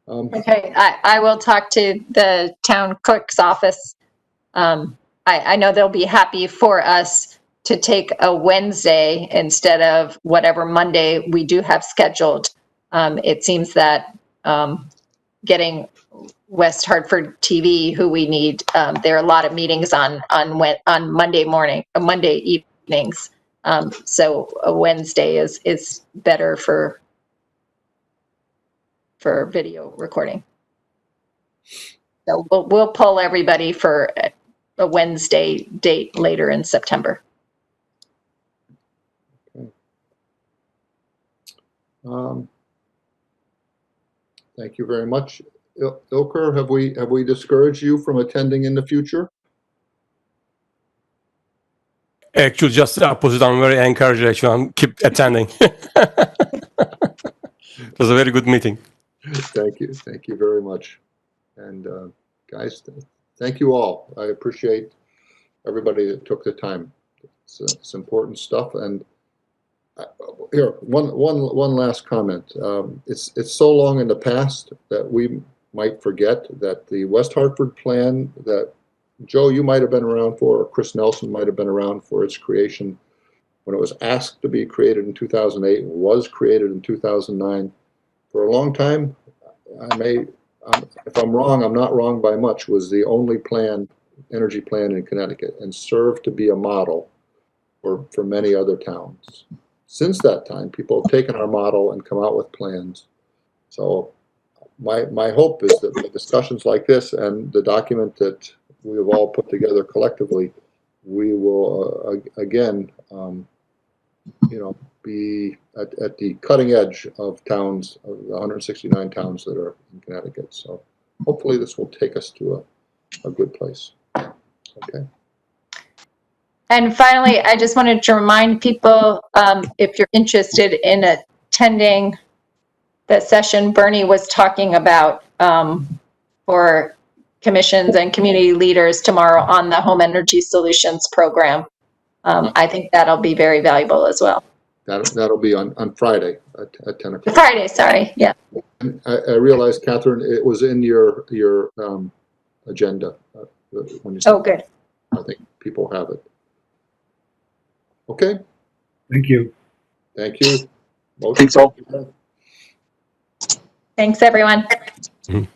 S6: Okay, I will talk to the town clerk's office. I know they'll be happy for us to take a Wednesday instead of whatever Monday we do have scheduled. It seems that getting West Hartford TV, who we need, there are a lot of meetings on Monday evenings. So a Wednesday is better for video recording. So we'll pull everybody for a Wednesday date later in September.
S2: Okay. Thank you very much. Ilker, have we discouraged you from attending in the future?
S3: Actually, just the opposite. I'm very encouraged. Actually, I'm keep attending. It was a very good meeting.
S2: Thank you very much. And guys, thank you all. I appreciate everybody that took the time. It's important stuff. And here, one last comment. It's so long in the past that we might forget that the West Hartford plan that Joe, you might have been around for, or Chris Nelson might have been around for its creation when it was asked to be created in 2008, was created in 2009. For a long time, if I'm wrong, I'm not wrong by much, was the only energy plan in Connecticut and served to be a model for many other towns. Since that time, people have taken our model and come out with plans. So my hope is that with discussions like this and the document that we have all put together collectively, we will again, be at the cutting edge of towns, of the 169 towns that are in Connecticut. So hopefully this will take us to a good place. Okay.
S6: And finally, I just wanted to remind people, if you're interested in attending the session Bernie was talking about for commissions and community leaders tomorrow on the Home Energy Solutions Program, I think that'll be very valuable as well.
S2: That'll be on Friday at 10 o'clock.
S6: Friday, sorry, yeah.
S2: And I realized, Catherine, it was in your agenda when you said.
S6: Oh, good.
S2: I think people have it. Okay.
S4: Thank you.
S2: Thank you.
S7: Thanks all.
S6: Thanks, everyone.
S3: Mhm.